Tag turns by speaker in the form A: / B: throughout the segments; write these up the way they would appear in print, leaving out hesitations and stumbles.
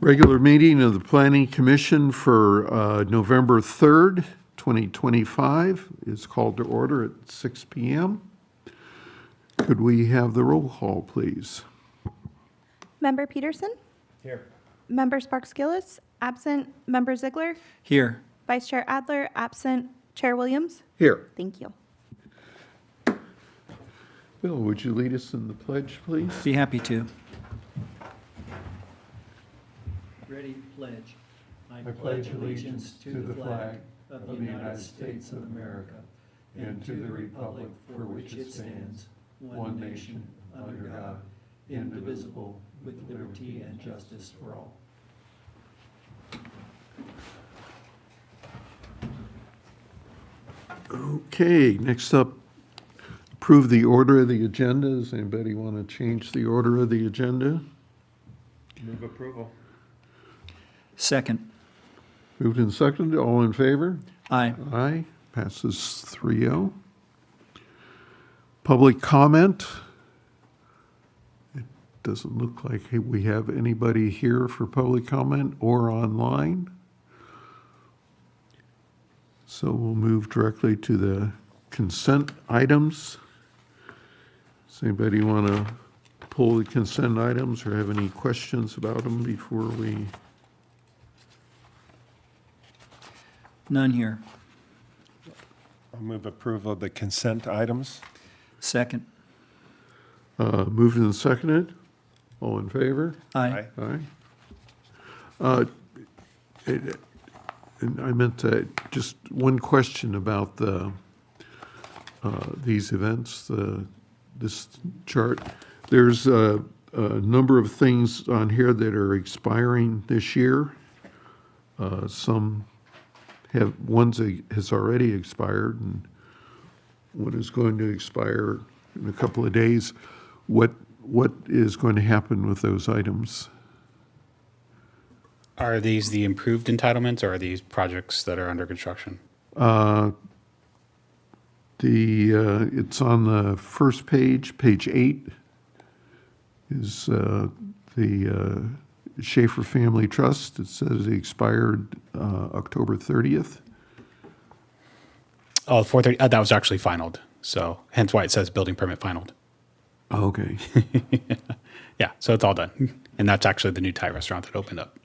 A: Regular meeting of the Planning Commission for November 3rd, 2025 is called to order at 6 p.m. Could we have the roll call, please?
B: Member Peterson?
C: Here.
B: Member Sparks-Gillis? Absent. Member Ziegler?
C: Here.
B: Vice Chair Adler? Absent. Chair Williams?
A: Here.
B: Thank you.
A: Bill, would you lead us in the pledge, please?
C: Be happy to. Ready, pledge. I pledge allegiance to the flag of the United States of America and to the republic for which it stands, one nation, under God, indivisible, with liberty and justice for all.
A: Okay, next up, approve the order of the agenda. Does anybody want to change the order of the agenda?
D: Move approval.
C: Second.
A: Moved and seconded, all in favor?
C: Aye.
A: Aye, passes 3-0. Public comment? It doesn't look like we have anybody here for public comment or online. So we'll move directly to the consent items. Does anybody want to pull the consent items or have any questions about them before we?
C: None here.
D: I'll move approval of the consent items.
C: Second.
A: Moved and seconded. All in favor?
C: Aye.
A: Aye. And I meant to, just one question about the, these events, this chart. There's a number of things on here that are expiring this year. Some have, one's has already expired and one is going to expire in a couple of days. What is going to happen with those its?
E: Are these the improved entitlements, or are these projects that are under construction?
A: It's on the first page, page 8, is the Schaefer Family Trust. It says it expired October 30th.
E: Oh, 430, that was actually finalized, so hence why it says building permit finalized.
A: Okay.
E: Yeah, so it's all done. And that's actually the new Thai restaurant that opened up.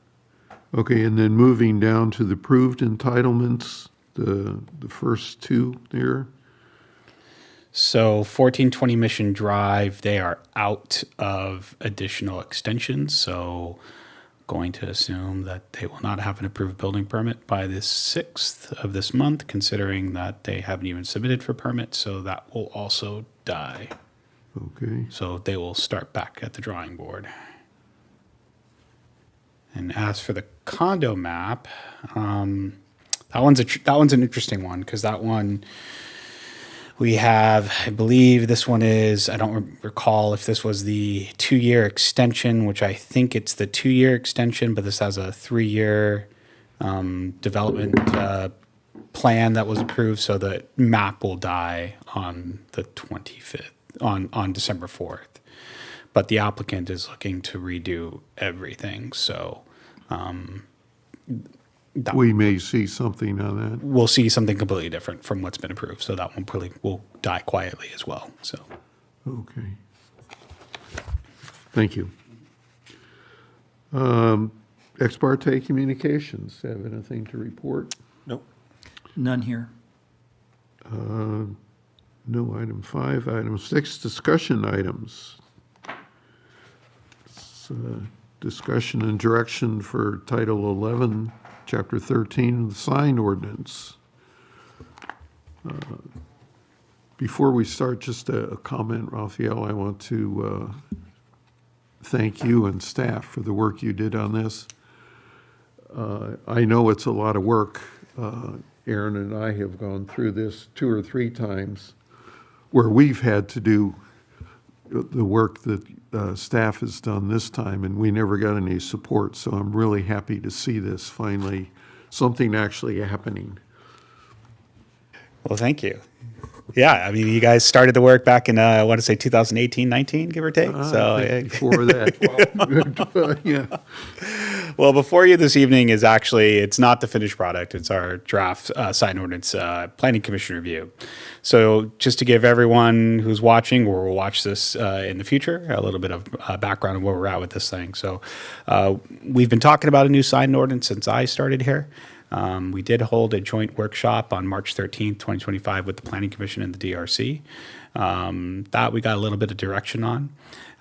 A: Okay, and then moving down to the approved entitlements, the first two there.
E: So 1420 Mission Drive, they are out of additional extensions, so going to assume that they will not have an approved building permit by the 6th of this month, considering that they haven't even submitted for permits, so that will also die.
A: Okay.
E: So they will start back at the drawing board. And as for the condo map, that one's an interesting one, because that one we have, I believe this one is, I don't recall if this was the 2-year extension, which I think it's the 2-year extension, but this has a 3-year development plan that was approved, so the map will die on the 25th, on December 4th. But the applicant is looking to redo everything, so
A: We may see something on that.
E: we'll see something completely different from what's been approved. So that one probably will die quietly as well. So
A: Okay. Thank you. Ex parte communications, have anything to report?
D: Nope.
C: None here.
A: No, item 5. Item 6, discussion items. It's, discussion and direction for Title 11, Chapter 13 of the sign ordinance. Before we start, just a comment, Raphael. I want to thank you and staff for the work you did on this. I know it's a lot of work. Aaron and I have gone through this 2 or 3 times where we've had to do the work that staff has done this time, and we never got any support. So I'm really happy to see this finally, something actually happening.
E: well, thank you. Yeah, I mean, you guys started the work back in, I want to say 2018, 19, give or take.
A: I think before that, yeah.
E: Well, before you this evening is actually, it's not the finished product. It's our draft sign ordinance planning commission review. So just to give everyone who's watching or will watch this in the future a little bit of background on where we're at with this thing. So we've been talking about a new sign ordinance since I started here. We did hold a joint workshop on March 13th, 2025 with the Planning Commission and the DRC. That we got a little bit of direction on.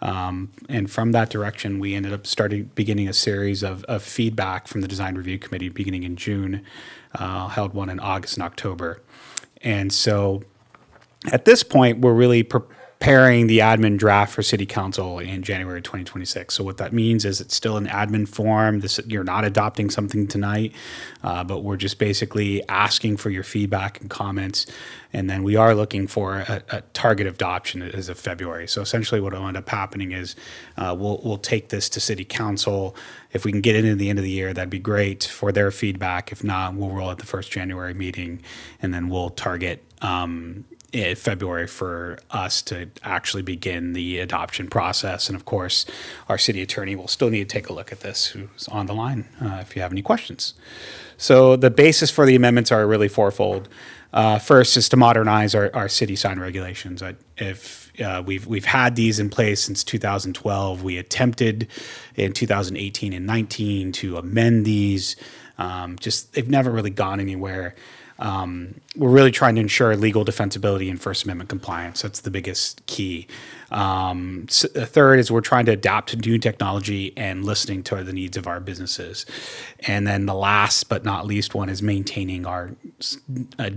E: And from that direction, we ended up beginning a series of feedback from the Design Review Committee beginning in June, held one in August and October. And so at this point, we're really preparing the admin draft for City Council in January 2026. So what that means is it's still in admin form. You're not adopting something tonight, but we're just basically asking for your feedback and comments. And then we are looking for a target adoption as of February. So essentially what will end up happening is we'll take this to City Council. If we can get it in the end of the year, that'd be great for their feedback. If not, we'll roll at the first January meeting, and then we'll target in February for us to actually begin the adoption process. And of course, our city attorney will still need to take a look at this, who's on the line, if you have any questions. So the basis for the amendments are really fourfold. First is to modernize our city sign regulations. We've had these in place since 2012. We attempted in 2018 and 19 to amend these. They've never really gone anywhere. We're really trying to ensure legal defensibility and First Amendment compliance. That's the biggest key. The third is we're trying to adapt to new technology and listening to the needs of our businesses. And then the last but not least one is maintaining our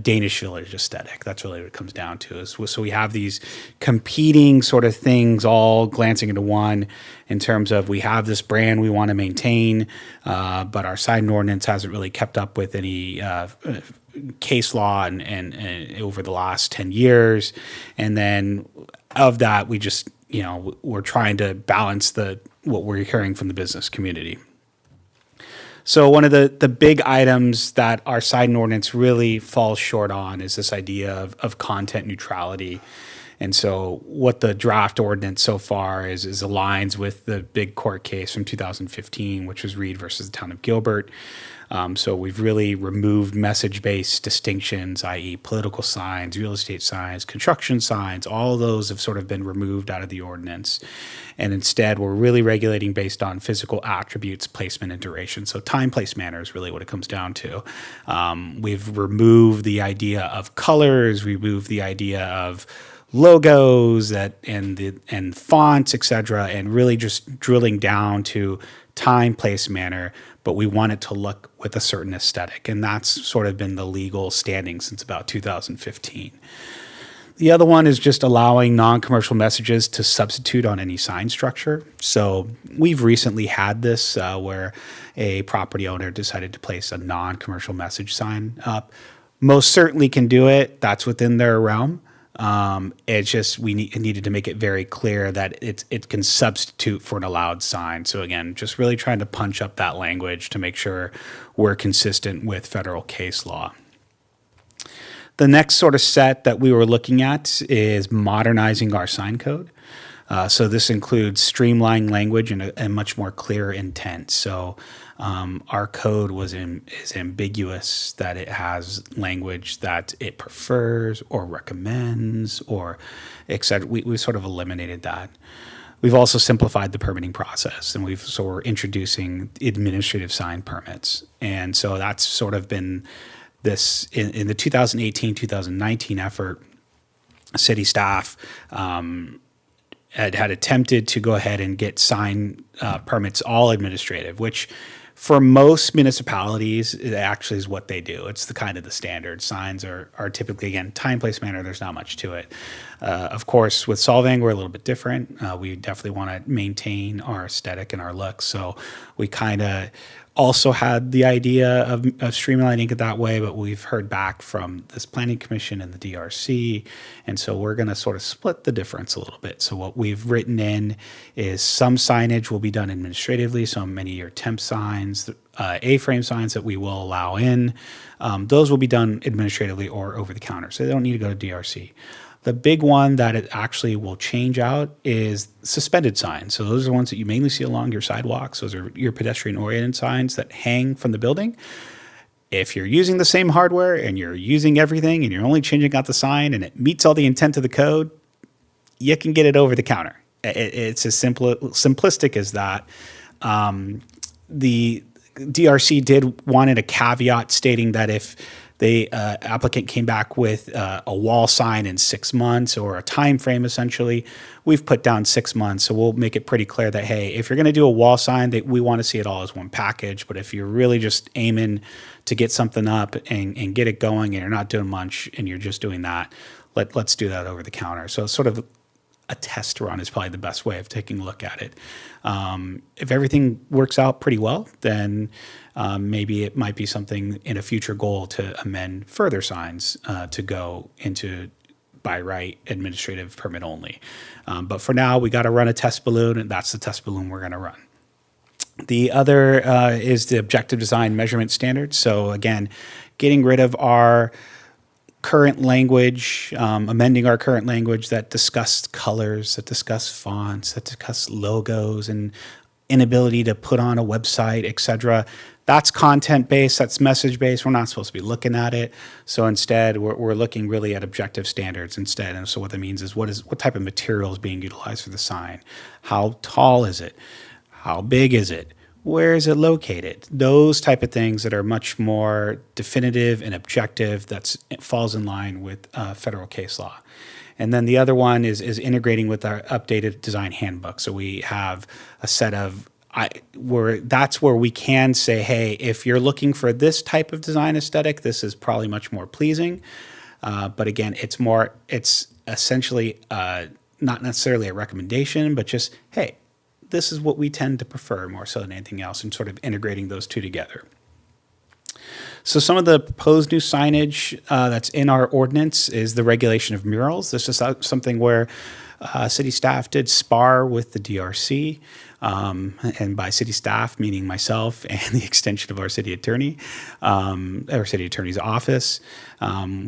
E: Danish village aesthetic. That's really what it comes down to. So we have these competing sort of things all glancing into one in terms of we have this brand we want to maintain, but our sign ordinance hasn't really kept up with any case law and over the last 10 years. And then of that, we just, we're trying to balance what we're hearing from the business community. So one of the big items that our sign ordinance really falls short on is this idea of content neutrality. And so what the draft ordinance so far is aligns with the big court case from 2015, which was Reed versus the town of Gilbert. So we've really removed message-based distinctions, i.e. political signs, real estate signs, construction signs. All of those have sort of been removed out of the ordinance. And instead, we're really regulating based on physical attributes, placement, and duration. So time, place, manner is really what it comes down to. We've removed the idea of colors. We removed the idea of logos and fonts, etc., and really just drilling down to time, place, manner, but we want it to look with a certain aesthetic. And that's sort of been the legal standing since about 2015. The other one is just allowing non-commercial messages to substitute on any sign structure. So we've recently had this where a property owner decided to place a non-commercial message sign up. Most certainly can do it. That's within their realm. It's just needed to make it very clear that it can substitute for an allowed sign. So again, just really trying to punch up that language to make sure we're consistent with federal case law. The next sort of set that we were looking at is modernizing our sign code. So this includes streamlining language and a much more clear intent. So our code is ambiguous, that it has language that it prefers or recommends or et cetera. We sort of eliminated that. We've also simplified the permitting process, and we're introducing administrative sign permits. And so that's sort of been this in the 2018-2019 effort. City staff had attempted to go ahead and get sign permits all administrative, which for most municipalities, it actually is what they do. It's the kind of the standard. Signs are typically, again, time, place, manner. There's not much to it. Of course, with Solvang, we're a little bit different. We definitely want to maintain our aesthetic and our look. So we kind of also had the idea of streamlining it that way, but we've heard back from this planning commission and the DRC, and so we're going to sort of split the difference a little bit. So what we've written in is some signage will be done administratively, so many of your temp signs, A-frame signs that we will allow in, those will be done administratively or over the counter, so they don't need to go to DRC. The big one that it actually will change out is suspended signs. So those are the ones that you mainly see along your sidewalks. Those are your pedestrian-oriented signs that hang from the building. If you're using the same hardware and you're using everything and you're only changing out the sign and it meets all the intent of the code, you can get it over the counter. It's as simplistic as that. The DRC wanted a caveat stating that if the applicant came back with a wall sign in 6 months or a time frame, essentially, we've put down 6 months. So we'll make it pretty clear that, hey, if you're going to do a wall sign, that we want to see it all as one package. But if you're really just aiming to get something up and get it going, and you're not doing much and you're just doing that, let's do that over the counter. So sort of a test run is probably the best way of taking a look at it. If everything works out pretty well, then maybe it might be something in a future goal to amend further signs to go into by right administrative permit only. But for now, we got to run a test balloon, and that's the test balloon we're going to run. The other is the objective design measurement standards. So again, getting rid of our current language, amending our current language that discussed colors, that discussed fonts, that discussed logos and inability to put on a website, etc. That's content-based, that's message-based. We're not supposed to be looking at it. So instead, we're looking really at objective standards instead. And so what that means is what type of material is being utilized for the sign? How tall is it? How big is it? Where is it located? Those type of things that are much more definitive and objective, it falls in line with federal case law. And then the other one is integrating with our updated design handbook. So we have a set of that's where we can say, hey, if you're looking for this type of design aesthetic, this is probably much more pleasing. But again, it's essentially not necessarily a recommendation, but just, hey, this is what we tend to prefer more so than anything else, and sort of integrating those two together. So some of the proposed new signage that's in our ordinance is the regulation of murals. This is something where city staff did spar with the DRC, and by city staff, meaning myself and the extension of our city attorney, our city attorney's office.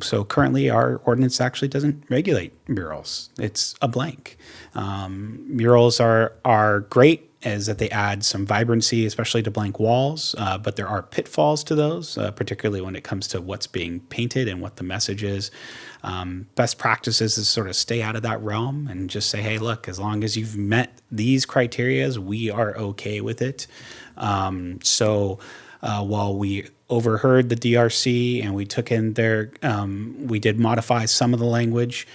E: So currently our ordinance actually doesn't regulate murals. It's a blank. Murals are great is that they add some vibrancy, especially to blank walls, but there are pitfalls to those, particularly when it comes to what's being painted and what the message is. Best practices is sort of stay out of that realm and just say, hey, look, as long as you've met these criterias, we are okay with it. While we overheard the DRC and we took in we did modify some of the language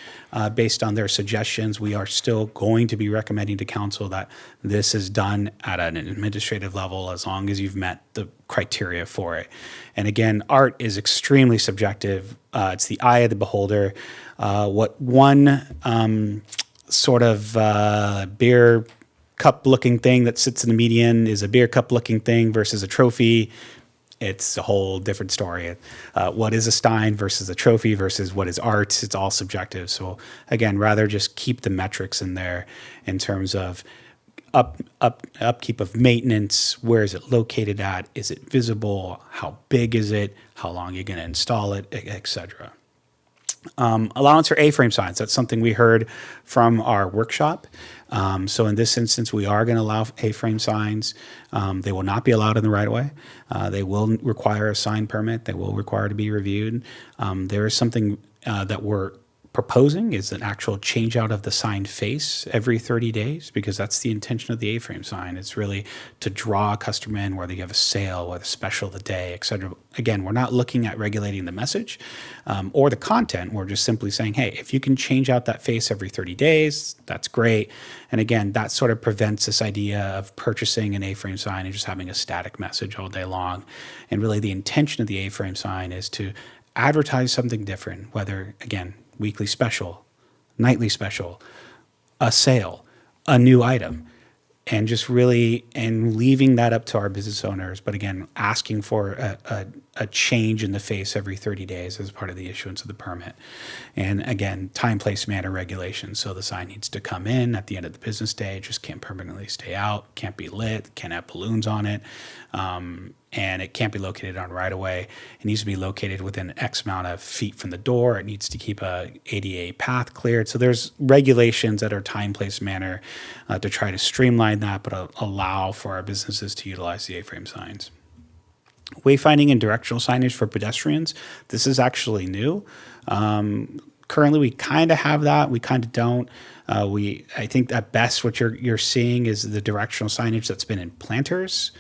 E: based on their suggestions, we are still going to be recommending to council that this is done at an administrative level as long as you've met the criteria for it. And again, art is extremely subjective. It's the eye of the beholder. What one sort of beer cup looking thing that sits in the median is a beer cup looking thing versus a trophy, it's a whole different story. What is a Stein versus a trophy versus what is art, it's all subjective. So again, rather just keep the metrics in there in terms of upkeep of maintenance. Where is it located at? Is it visible? How big is it? How long are you going to install it, etc. Allowance for A-frame signs. That's something we heard from our workshop. So in this instance, we are going to allow A-frame signs. They will not be allowed in the right-of-way. They will require a sign permit. They will require to be reviewed. There is something that we're proposing is an actual change out of the sign face every 30 days, because that's the intention of the A-frame sign. It's really to draw a customer in, whether you have a sale, whether special of the day, et cetera. Again, we're not looking at regulating the message or the content. We're just simply saying, hey, if you can change out that face every 30 days, that's great. And again, that sort of prevents this idea of purchasing an A-frame sign and just having a static message all day long. And really the intention of the A-frame sign is to advertise something different, whether, again, weekly special, nightly special, a sale, a new item, and just really leaving that up to our business owners. But again, asking for a change in the face every 30 days as part of the issuance of the permit. And again, time, place, manner regulations. So the sign needs to come in at the end of the business day, just can't permanently stay out, can't be lit, can't have balloons on it. and it can't be located on right of way. It needs to be located within X amount of feet from the door. It needs to keep a ADA path cleared. So there's regulations that are time, place, manner to try to streamline that, but allow for our businesses to utilize the A-frame signs. Wayfinding and directional signage for pedestrians. This is actually new. Currently, we kind of have that. We kind of don't. I think at best what you're seeing is the directional signage that's been in planters,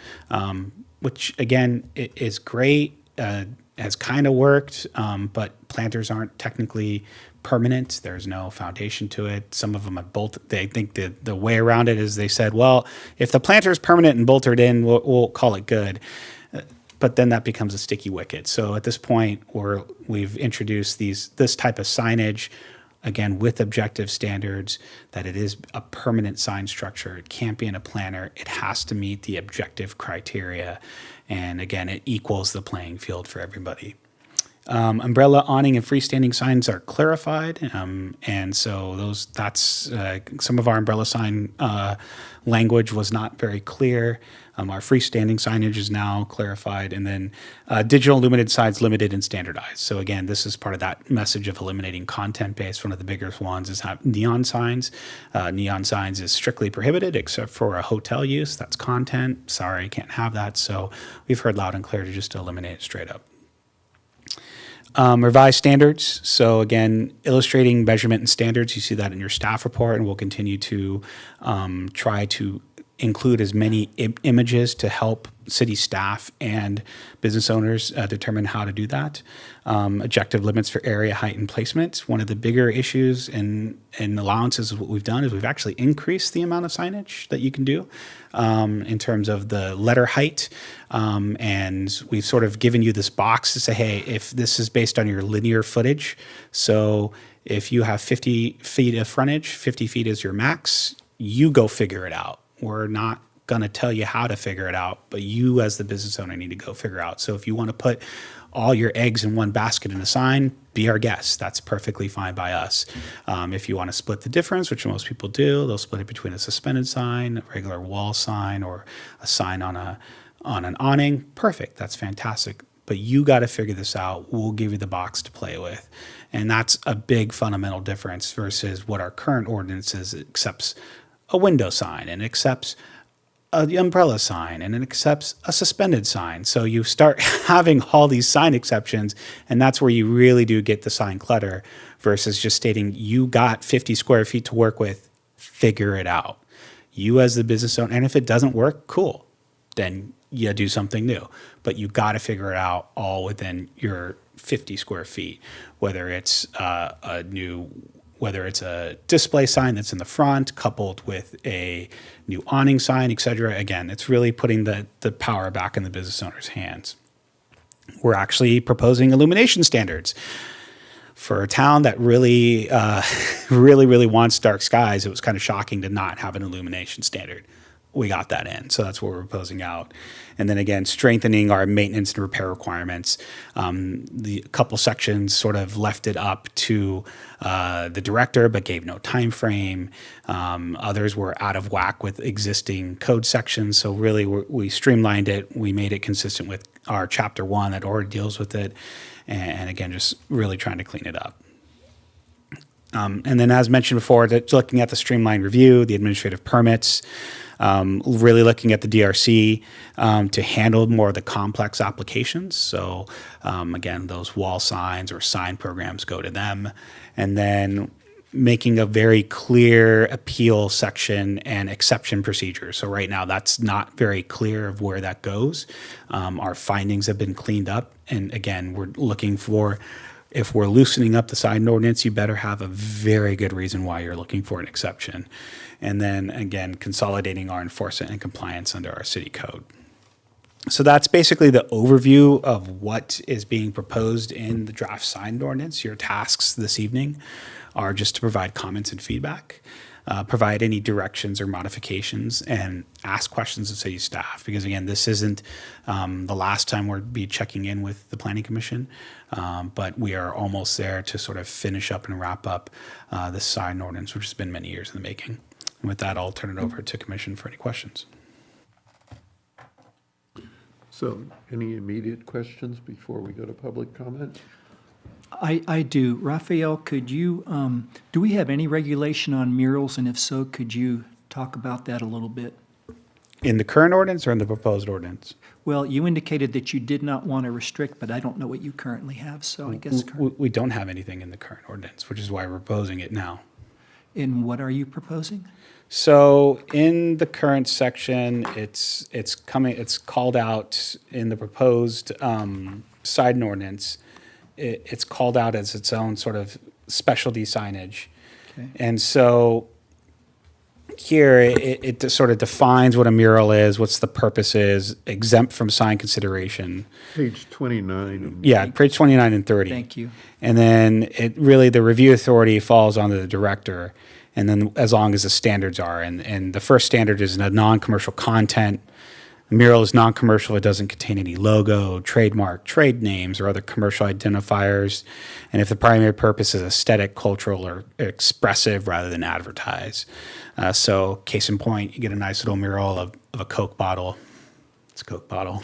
E: which again is great. Has kind of worked, but planters aren't technically permanent. There's no foundation to it. Some of them are bolted. They think the way around it is they said, well, if the planter is permanent and bolted in, we'll call it good. But then that becomes a sticky wicket. So at this point, we've introduced this type of signage, again, with objective standards, that it is a permanent sign structure. It can't be in a planter. It has to meet the objective criteria. And again, it equals the playing field for everybody. Umbrella, awning, and freestanding signs are clarified, and so that's some of our umbrella sign language was not very clear. Our freestanding signage is now clarified, and then digital illuminated signs limited and standardized. So again, this is part of that message of eliminating content-based. One of the biggest ones is have neon signs. Neon signs is strictly prohibited except for a hotel use. That's content. Sorry, can't have that. So we've heard loud and clear to just eliminate it straight up. Revised standards. So again, illustrating measurement and standards. You see that in your staff report, and we'll continue to try to include as many images to help city staff and business owners determine how to do that. Objective limits for area, height, and placement. One of the bigger issues and allowances of what we've done is we've actually increased the amount of signage that you can do in terms of the letter height. And we've sort of given you this box to say, hey, if this is based on your linear footage, so if you have 50 feet of frontage, 50 feet is your max, you go figure it out. We're not going to tell you how to figure it out, but you as the business owner need to go figure out. So if you want to put all your eggs in one basket in a sign, be our guest. That's perfectly fine by us. If you want to split the difference, which most people do, they'll split it between a suspended sign, a regular wall sign, or a sign on an awning. Perfect. That's fantastic. But you got to figure this out. We'll give you the box to play with. And that's a big fundamental difference versus what our current ordinance is. It accepts a window sign and accepts the umbrella sign and it accepts a suspended sign. So you start having all these sign exceptions, and that's where you really do get the sign clutter versus just stating you got 50 square feet to work with, figure it out. You as the business owner, and if it doesn't work, cool, then you do something new. But you got to figure it out all within your 50 square feet, whether it's whether it's a display sign that's in the front coupled with a new awning sign, et cetera. Again, it's really putting the power back in the business owner's hands. We're actually proposing illumination standards. For a town that really, really wants dark skies, it was kind of shocking to not have an illumination standard. We got that in, so that's what we're proposing out. And then again, strengthening our maintenance and repair requirements. The couple sections sort of left it up to the director, but gave no time frame. Others were out of whack with existing code sections, so really we streamlined it. We made it consistent with our Chapter 1 that already deals with it, and again, just really trying to clean it up. And then, as mentioned before, looking at the streamlined review, the administrative permits, really looking at the DRC to handle more of the complex applications. So again, those wall signs or sign programs go to them. And then making a very clear appeal section and exception procedure. So right now, that's not very clear of where that goes. Our findings have been cleaned up. And again, we're looking for, if we're loosening up the sign ordinance, you better have a very good reason why you're looking for an exception. And then again, consolidating our enforcement and compliance under our city code. So that's basically the overview of what is being proposed in the draft sign ordinance. Your tasks this evening are just to provide comments and feedback, provide any directions or modifications, and ask questions of city staff. Because again, this isn't the last time we'll be checking in with the Planning Commission, but we are almost there to sort of finish up and wrap up this sign ordinance, which has been many years in the making. And with that, I'll turn it over to Commission for any questions.
A: So any immediate questions before we go to public comment?
C: I do. Raphael, could you, do we have any regulation on murals? And if so, could you talk about that a little bit?
E: In the current ordinance or in the proposed ordinance?
C: Well, you indicated that you did not want to restrict, but I don't know what you currently have, so I guess,
E: We don't have anything in the current ordinance, which is why we're proposing it now.
C: and what are you proposing?
E: So in the current section, it's called out in the proposed sign ordinance. It's called out as its own sort of specialty signage.
C: Okay.
E: And so here, it just sort of defines what a mural is, what's the purpose is, exempt from sign consideration.
A: Page 29. and-
E: Yeah, page 29 and 30.
C: Thank you.
E: And then it really, the review authority falls on the director, and then as long as the standards are. And the first standard is a non-commercial content. A mural is non-commercial. It doesn't contain any logo, trademark, trade names, or other commercial identifiers. And if the primary purpose is aesthetic, cultural, or expressive rather than advertise. So case in point, you get a nice little mural of a Coke bottle. It's a Coke bottle.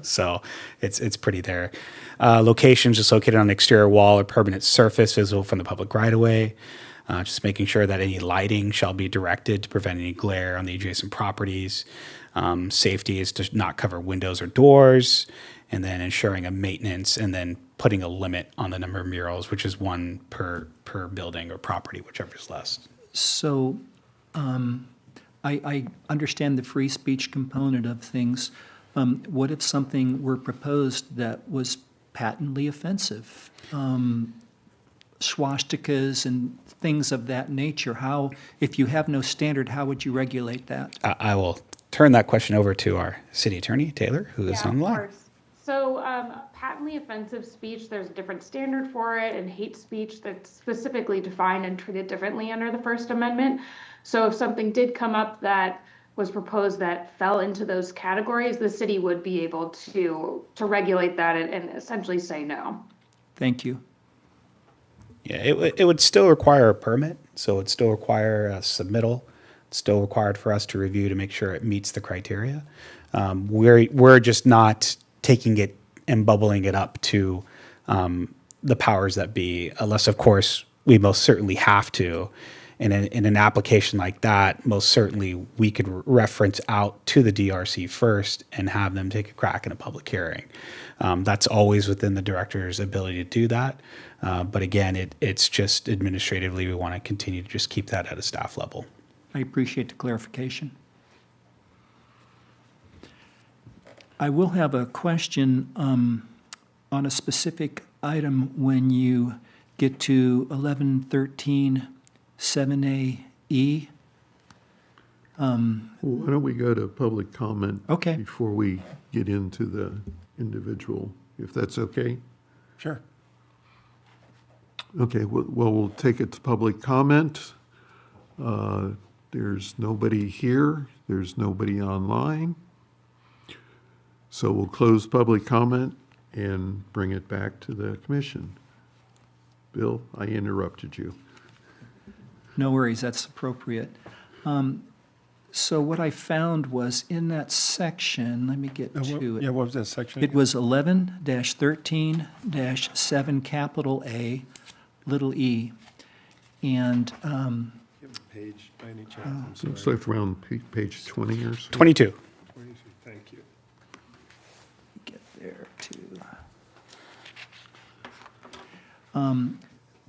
E: So it's pretty there. Locations just located on the exterior wall or permanent surface visible from the public right-of-way. Just making sure that any lighting shall be directed to prevent any glare on the adjacent properties. Safety is to not cover windows or doors, and then ensuring a maintenance, and then putting a limit on the number of murals, which is one per building or property, whichever is less.
C: So I understand the free speech component of things. What if something were proposed that was patently offensive? Swastikas and things of that nature. How, if you have no standard, how would you regulate that?
E: I will turn that question over to our city attorney, Taylor, who is
F: Yeah,
E: on the
F: of
E: line.
F: course. So patently offensive speech, there's a different standard for it, and hate speech that's specifically defined and treated differently under the First Amendment. So if something did come up that was proposed that fell into those categories, the city would be able to regulate that and essentially say no.
C: Thank you.
E: Yeah, it would still require a permit, so it'd still require a submittal. It's still required for us to review to make sure it meets the criteria. We're just not taking it and bubbling it up to the powers that be, unless, of course, we most certainly have to. In an application like that, most certainly we could reference out to the DRC first and have them take a crack in a public hearing. That's always within the director's ability to do that. But again, it's just administratively, we want to continue to just keep that at a staff level.
C: I appreciate the clarification. I will have a question on a specific item when you get to 1113 7AE.
A: Well, why don't we go to public comment?
C: Okay.
A: Before we get into the individual, if that's okay?
D: Sure.
A: Okay, well, we'll take it to public comment. There's nobody here. There's nobody online. So we'll close public comment and bring it back to the commission. Bill, I interrupted you.
C: No worries, that's appropriate. So what I found was in that section, let me get to it.
D: Yeah, what was that section?
C: It
D: again?
C: was 11-13-7, capital A, little e. And
D: Give a page by any chance. I'm
A: Looks
D: sorry.
A: like around page 20 or so.
E: 22.
D: 22, thank you.
C: get there too.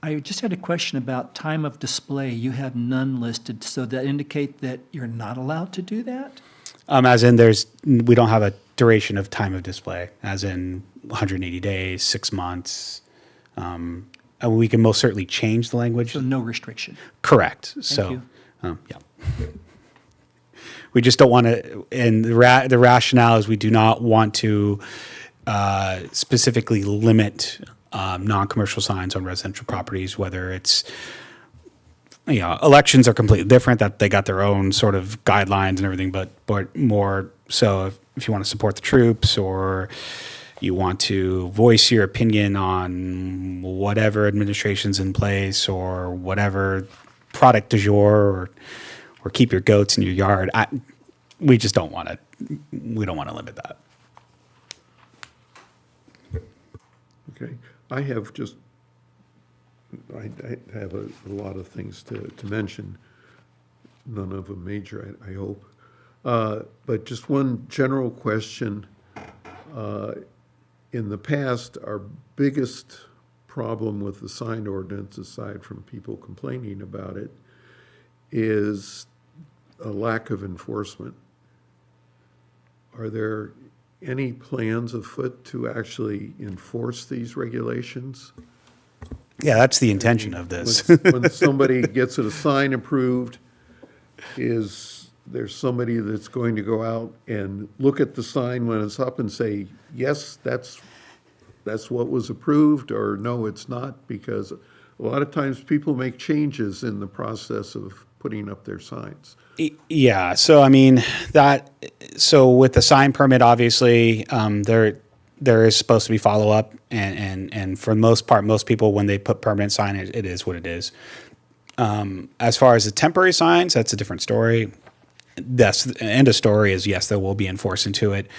C: I just had a question about time of display. You have none listed, so that indicate that you're not allowed to do that?
E: As in we don't have a duration of time of display, as in 180 days, 6 months. And we can most certainly change the language.
C: So no restriction.
E: Correct. So,
C: you.
E: yeah. We just don't want to, and the rationale is we do not want to specifically limit non-commercial signs on residential properties, whether it's, elections are completely different, that they got their own sort of guidelines and everything, but more so if you want to support the troops or you want to voice your opinion on whatever administration's in place or whatever product du jour or keep your goats in your yard, we just don't want to, we don't want to limit that.
A: Okay, I have just, I have a lot of things to mention, none of them major, I hope. But just one general question. In the past, our biggest problem with the sign ordinance, aside from people complaining about it, is a lack of enforcement. Are there any plans afoot to actually enforce these regulations?
E: Yeah, that's the intention of this.
A: When somebody gets a sign approved, is there somebody that's going to go out and look at the sign when it's up and say, yes, that's what was approved, or no, it's not? Because a lot of times people make changes in the process of putting up their signs.
E: Yeah. So, I mean, so with the sign permit, obviously, there is supposed to be follow up, and for the most part, most people, when they put permanent sign, it is what it is. As far as the temporary signs, that's a different story. That's the end of story is yes, there will be enforcement to it.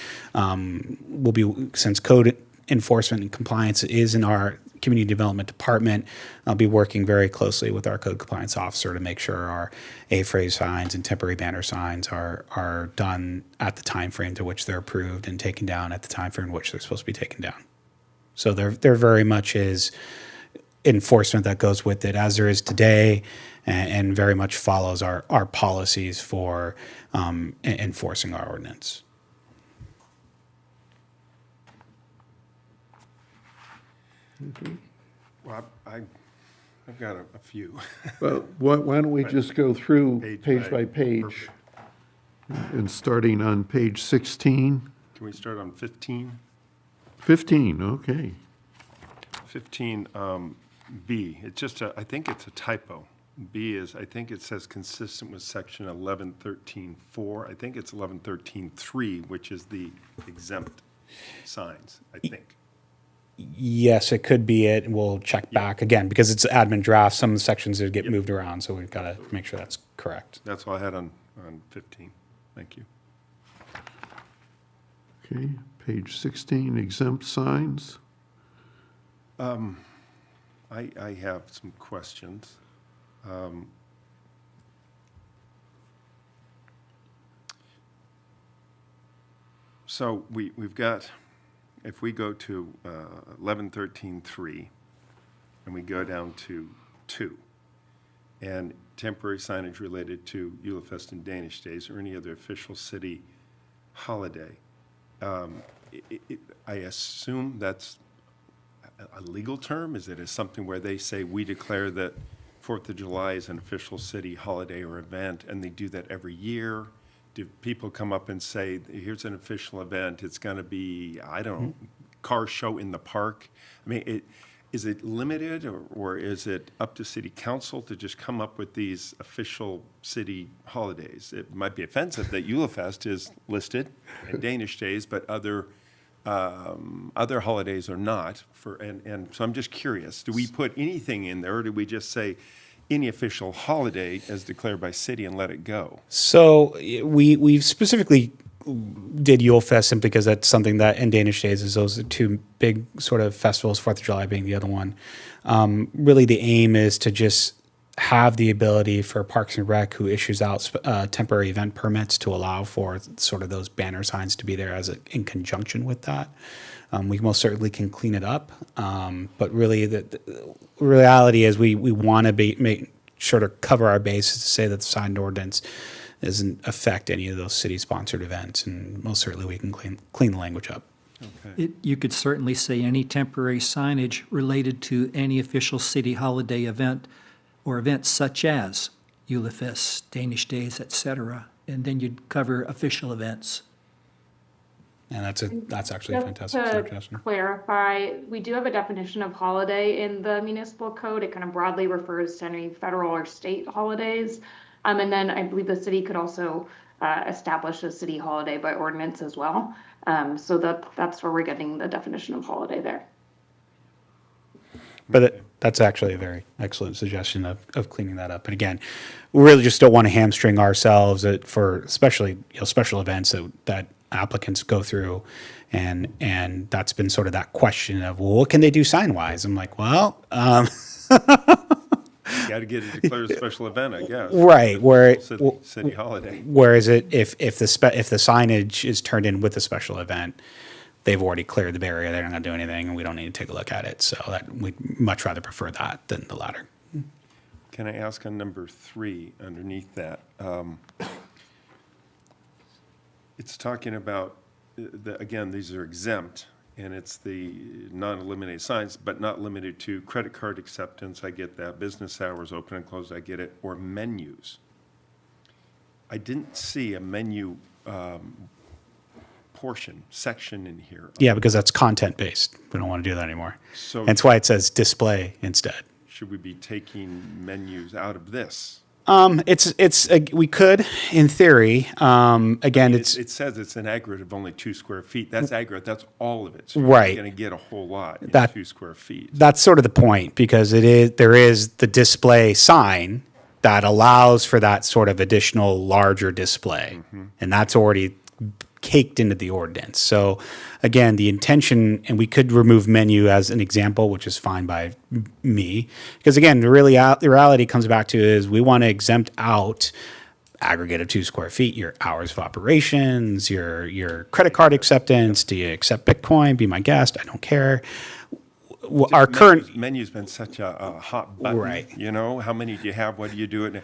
E: Since code enforcement and compliance is in our community development department, I'll be working very closely with our code compliance officer to make sure our A-phrase signs and temporary banner signs are done at the time frame to which they're approved and taken down at the time frame in which they're supposed to be taken down. So there very much is enforcement that goes with it, as there is today, and very much follows our policies for enforcing our ordinance.
D: Well, I've got a few.
A: Well, why don't we just go through page by page, and starting on page 16?
D: Can we start on 15?
A: 15, okay.
D: 15, B, it's just I think it's a typo. B is, I think it says consistent with section 1113.4. I think it's 1113.3, which is the exempt signs, I think.
E: Yes, it could be it. We'll check back again because it's admin draft. Some of the sections that get moved around, so we've got to make sure that's correct.
D: That's all I had on 15. Thank you.
A: Okay, page 16, exempt signs.
D: I have some questions. So we've got, if we go to 1113.3, and we go down to 2, and temporary signage related to Julefest and Danish Days or any other official city holiday, I assume that's a legal term? Is it something where they say we declare that 4th of July is an official city holiday or event, and they do that every year? Do people come up and say, here's an official event, it's going to be, I don't know, car show in the park? I mean, is it limited, or is it up to city council to just come up with these official city holidays? It might be offensive that Julefest is listed and Danish Days, but other holidays are not. And so I'm just curious, do we put anything in there, or do we just say any official holiday as declared by city and let it go?
E: So we specifically did Julefest simply because that's something that, and Danish Days, is those are two big sort of festivals, 4th of July being the other one. Really the aim is to just have the ability for Parks and Rec, who issues out temporary event permits, to allow for sort of those banner signs to be there in conjunction with that. We most certainly can clean it up, but really the reality is we want to make sure to cover our bases to say that the signed ordinance doesn't affect any of those city-sponsored events, and most certainly we can clean the language up.
D: Okay.
C: You could certainly say any temporary signage related to any official city holiday event or events such as Julefest, Danish Days, etc., and then you'd cover official events.
E: And that's actually a fantastic
F: Just to
E: suggestion.
F: clarify, we do have a definition of holiday in the municipal code. It kind of broadly refers to any federal or state holidays. And then I believe the city could also establish a city holiday by ordinance as well. So that's where we're getting the definition of holiday there.
E: But that's actually a very excellent suggestion of cleaning that up. And again, we really just don't want to hamstring ourselves for especially special events that applicants go through, and that's been sort of that question of, well, what can they do sign wise? I'm like, well,
D: Got to get it declared a special event, I guess.
E: right, where
D: City holiday.
E: whereas if the signage is turned in with a special event, they've already cleared the barrier. They're not going to do anything, and we don't need to take a look at it. So that we'd much rather prefer that than the latter.
D: Can I ask on number 3, underneath that? It's talking about, again, these are exempt, and it's the non-illuminated signs, but not limited to credit card acceptance, I get that, business hours, open and close, I get it, or menus. I didn't see a menu section in here.
E: Yeah, because that's content based. We don't want to do that anymore.
D: So
E: That's why it says display instead.
D: should we be taking menus out of this?
E: We could, in theory. Again,
D: It says it's an aggregate of only 2 square feet. That's aggregate, that's all of it. So you're
E: Right.
D: going to get a whole lot in
E: That-
D: 2 square feet.
E: that's sort of the point, because there is the display sign that allows for that sort of additional larger display, and that's already caked into the ordinance. So again, the intention, and we could remove menu as an example, which is fine by me, because again, the reality comes back to is we want to exempt out aggregate of 2 square feet, your hours of operations, your credit card acceptance. Do you accept Bitcoin? Be my guest. I don't care. Our current
D: Menu's been such a hot button.
E: Right.
D: You know, how many do you have? What do you do? And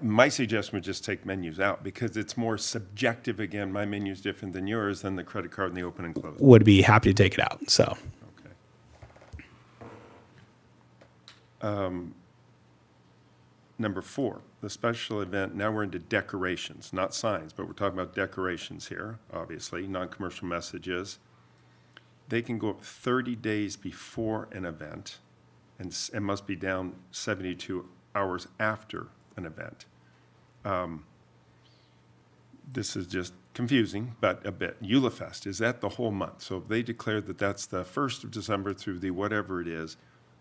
D: my suggestion would just take menus out because it's more subjective. Again, my menu's different than yours, than the credit card and the open and close.
E: would be happy to take it out. So
D: Okay. Number 4, the special event, now we're into decorations, not signs, but we're talking about decorations here, obviously, non-commercial messages. They can go up 30 days before an event and must be down 72 hours after an event. This is just confusing, but a bit. EulaFest, is that the whole month? So if they declare that that's the 1st of December through the whatever it is,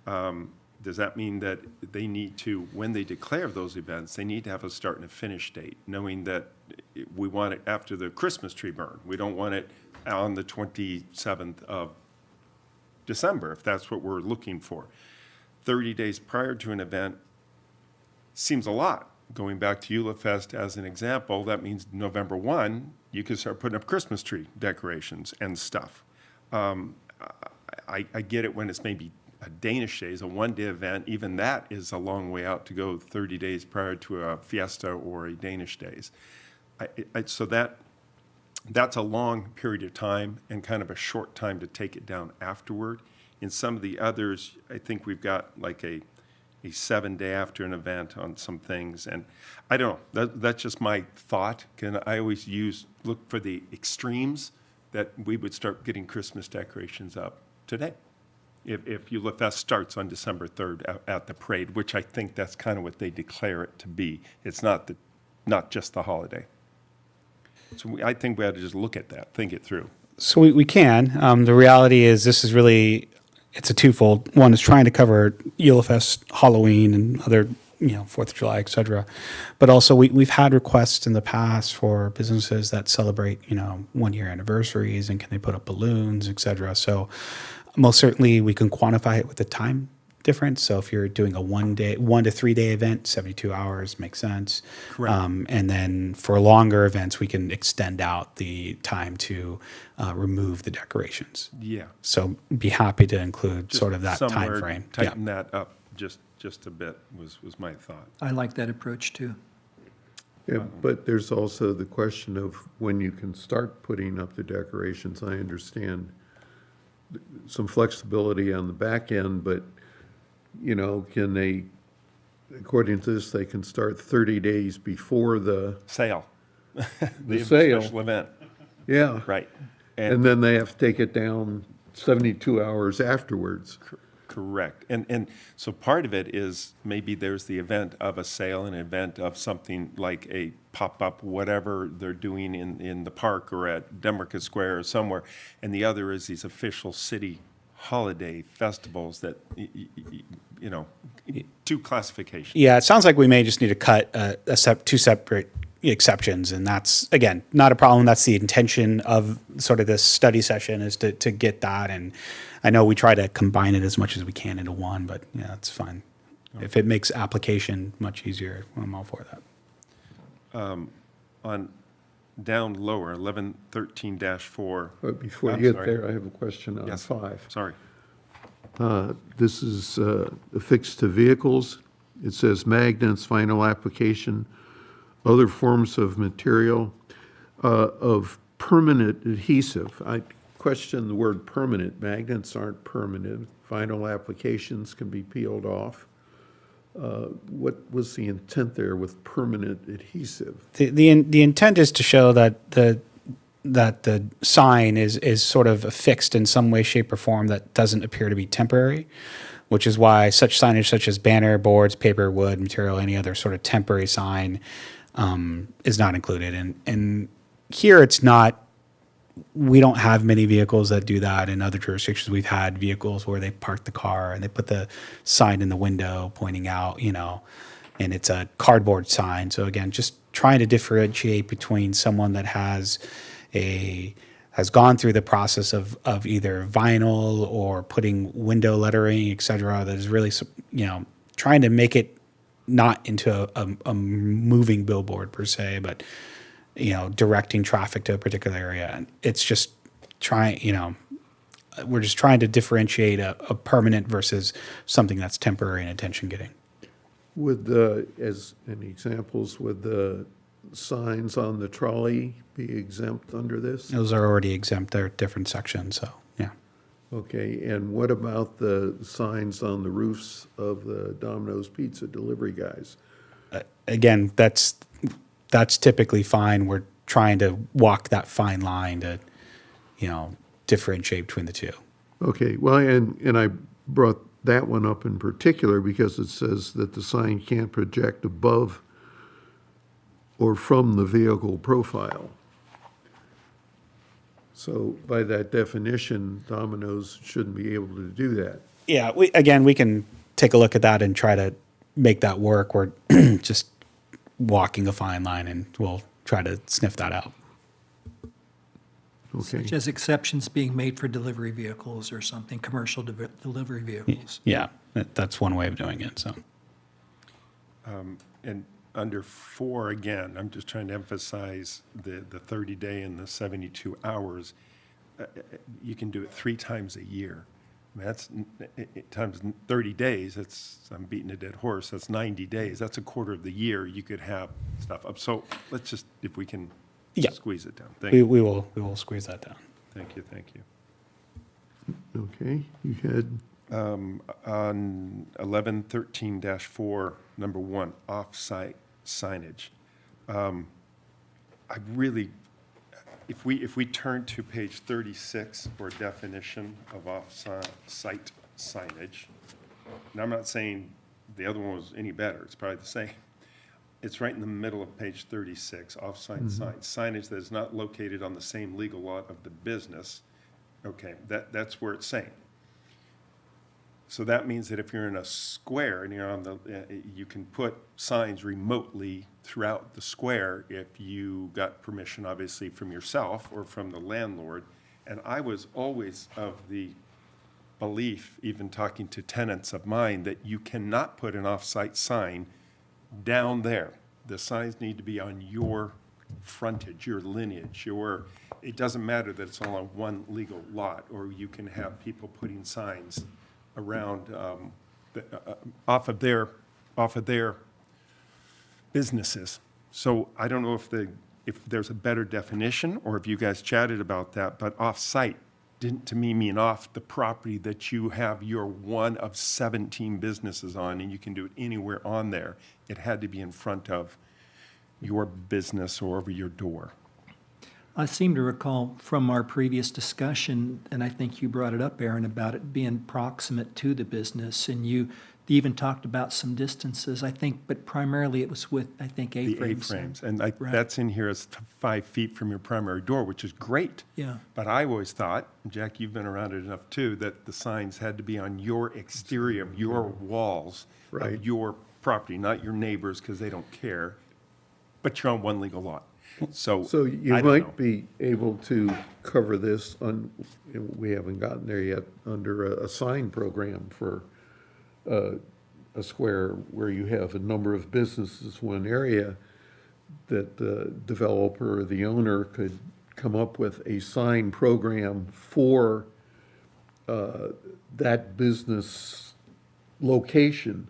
D: does that mean that they need to, when they declare those events, they need to have a start and a finish date, knowing that we want it after the Christmas tree burn? We don't want it on the 27th of December, if that's what we're looking for. 30 days prior to an event seems a lot. Going back to EulaFest as an example, that means November 1, you can start putting up Christmas tree decorations and stuff. I get it when it's maybe a Danish Days, a 1-day event. Even that is a long way out to go 30 days prior to a fiesta or a Danish Days. So that's a long period of time and kind of a short time to take it down afterward. In some of the others, I think we've got like a 7-day after an event on some things. And I don't know, that's just my thought. I always look for the extremes, that we would start getting Christmas decorations up today. If EulaFest starts on December 3rd at the parade, which I think that's kind of what they declare it to be. It's not just the holiday. So I think we ought to just look at that, think it through.
E: So we can. The reality is this is really, it's a twofold. One is trying to cover EulaFest, Halloween, and other, 4th of July, et cetera. But also we've had requests in the past for businesses that celebrate, 1-year anniversaries, and can they put up balloons, et cetera. So most certainly we can quantify it with the time difference. So if you're doing a 1 to 3 day event, 72 hours makes sense.
D: Correct.
E: And then for longer events, we can extend out the time to remove the decorations.
D: Yeah.
E: So be happy to include
D: Just
E: sort of that time
D: somewhere
E: frame.
D: Tighten that up just a bit was my thought.
C: I like that approach too.
A: Yeah, but there's also the question of when you can start putting up the decorations. I understand some flexibility on the back end, but, can they, according to this, they can start 30 days before the,
D: Sale. The
A: sale.
D: Special event,
A: yeah.
D: right.
A: And then they have to take it down 72 hours afterwards.
D: Correct. And so part of it is maybe there's the event of a sale, an event of something like a pop-up, whatever they're doing in the park or at Demarcus Square or somewhere. And the other is these official city holiday festivals that, two classifications.
E: Yeah, it sounds like we may just need to cut two separate exceptions, and that's, again, not a problem. That's the intention of sort of this study session, is to get that. And I know we try to combine it as much as we can into one, but yeah, it's fine. If it makes application much easier, I'm all for that.
D: On down lower, 1113-4.
A: But before
D: I'm
A: you get
D: sorry.
A: there, I have a question on
D: Yes.
A: 5.
D: Sorry.
A: This is affixed to vehicles. It says magnets, vinyl application, other forms of material of permanent adhesive. I question the word permanent. Magnets aren't permanent. Vinyl applications can be peeled off. What was the intent there with permanent adhesive?
E: The intent is to show that the sign is sort of affixed in some way, shape, or form that doesn't appear to be temporary, which is why such signage such as banner, boards, paper, wood, material, any other sort of temporary sign is not included. And here it's not. We don't have many vehicles that do that. In other jurisdictions, we've had vehicles where they park the car and they put the sign in the window pointing out, and it's a cardboard sign. So again, just trying to differentiate between someone that has gone through the process of either vinyl or putting window lettering, et cetera, that is really, trying to make it not into a moving billboard per se, but directing traffic to a particular area. And it's just we're just trying to differentiate a permanent versus something that's temporary and attention getting.
A: Would as any examples, would the signs on the trolley be exempt under this?
E: Those are already exempt. They're different sections. So yeah.
A: Okay, and what about the signs on the roofs of the Domino's Pizza delivery guys?
E: Again, that's typically fine. We're trying to walk that fine line to, differentiate between the two.
A: Okay, well, and I brought that one up in particular because it says that the sign can't project above or from the vehicle profile. So by that definition, Domino's shouldn't be able to do that.
E: Yeah, we can take a look at that and try to make that work. We're just walking a fine line, and we'll try to sniff that out.
A: Okay,
C: Such as exceptions being made for delivery vehicles or something, commercial delivery vehicles.
E: Yeah, that's one way of doing it. So
D: And under 4, again, I'm just trying to emphasize the 30-day and the 72 hours. You can do it 3 times a year. I mean, that's times 30 days. I'm beating a dead horse. That's 90 days. That's a quarter of the year you could have stuff up. So let's just, if we can squeeze it down. Thank you.
E: we will squeeze that down.
D: Thank you. Thank you.
A: okay, you had,
D: On 1113-4, number 1, off-site signage. I really, if we turn to page 36 for definition of off-site signage, and I'm not saying the other one was any better, it's probably the same. It's right in the middle of page 36, off-site signage that is not located on the same legal lot of the business. Okay, that's where it's saying. So that means that if you're in a square and you're on you can put signs remotely throughout the square if you got permission, obviously, from yourself or from the landlord. And I was always of the belief, even talking to tenants of mine, that you cannot put an off-site sign down there. The signs need to be on your frontage, your lineage, it doesn't matter that it's all on one legal lot, or you can have people putting signs around, off of their businesses. So I don't know if there's a better definition, or if you guys chatted about that, but off-site didn't to me mean off the property that you have your one of 17 businesses on, and you can do it anywhere on there. It had to be in front of your business or over your door.
C: I seem to recall from our previous discussion, and I think you brought it up, Aaron, about it being proximate to the business, and you even talked about some distances, I think, but primarily it was with, I think,
D: The
C: A-frames.
D: A-frames, and
C: Right.
D: that's in here as 5 feet from your primary door, which is great.
C: Yeah.
D: But I always thought, Jack, you've been around it enough too, that the signs had to be on your exterior, your walls
A: Right.
D: of your property, not your neighbors, because they don't care. but you're on one legal lot. So
A: So you
D: I don't know.
A: might be able to cover this on, we haven't gotten there yet, under a sign program for a square where you have a number of businesses, one area, that the developer or the owner could come up with a sign program for that business location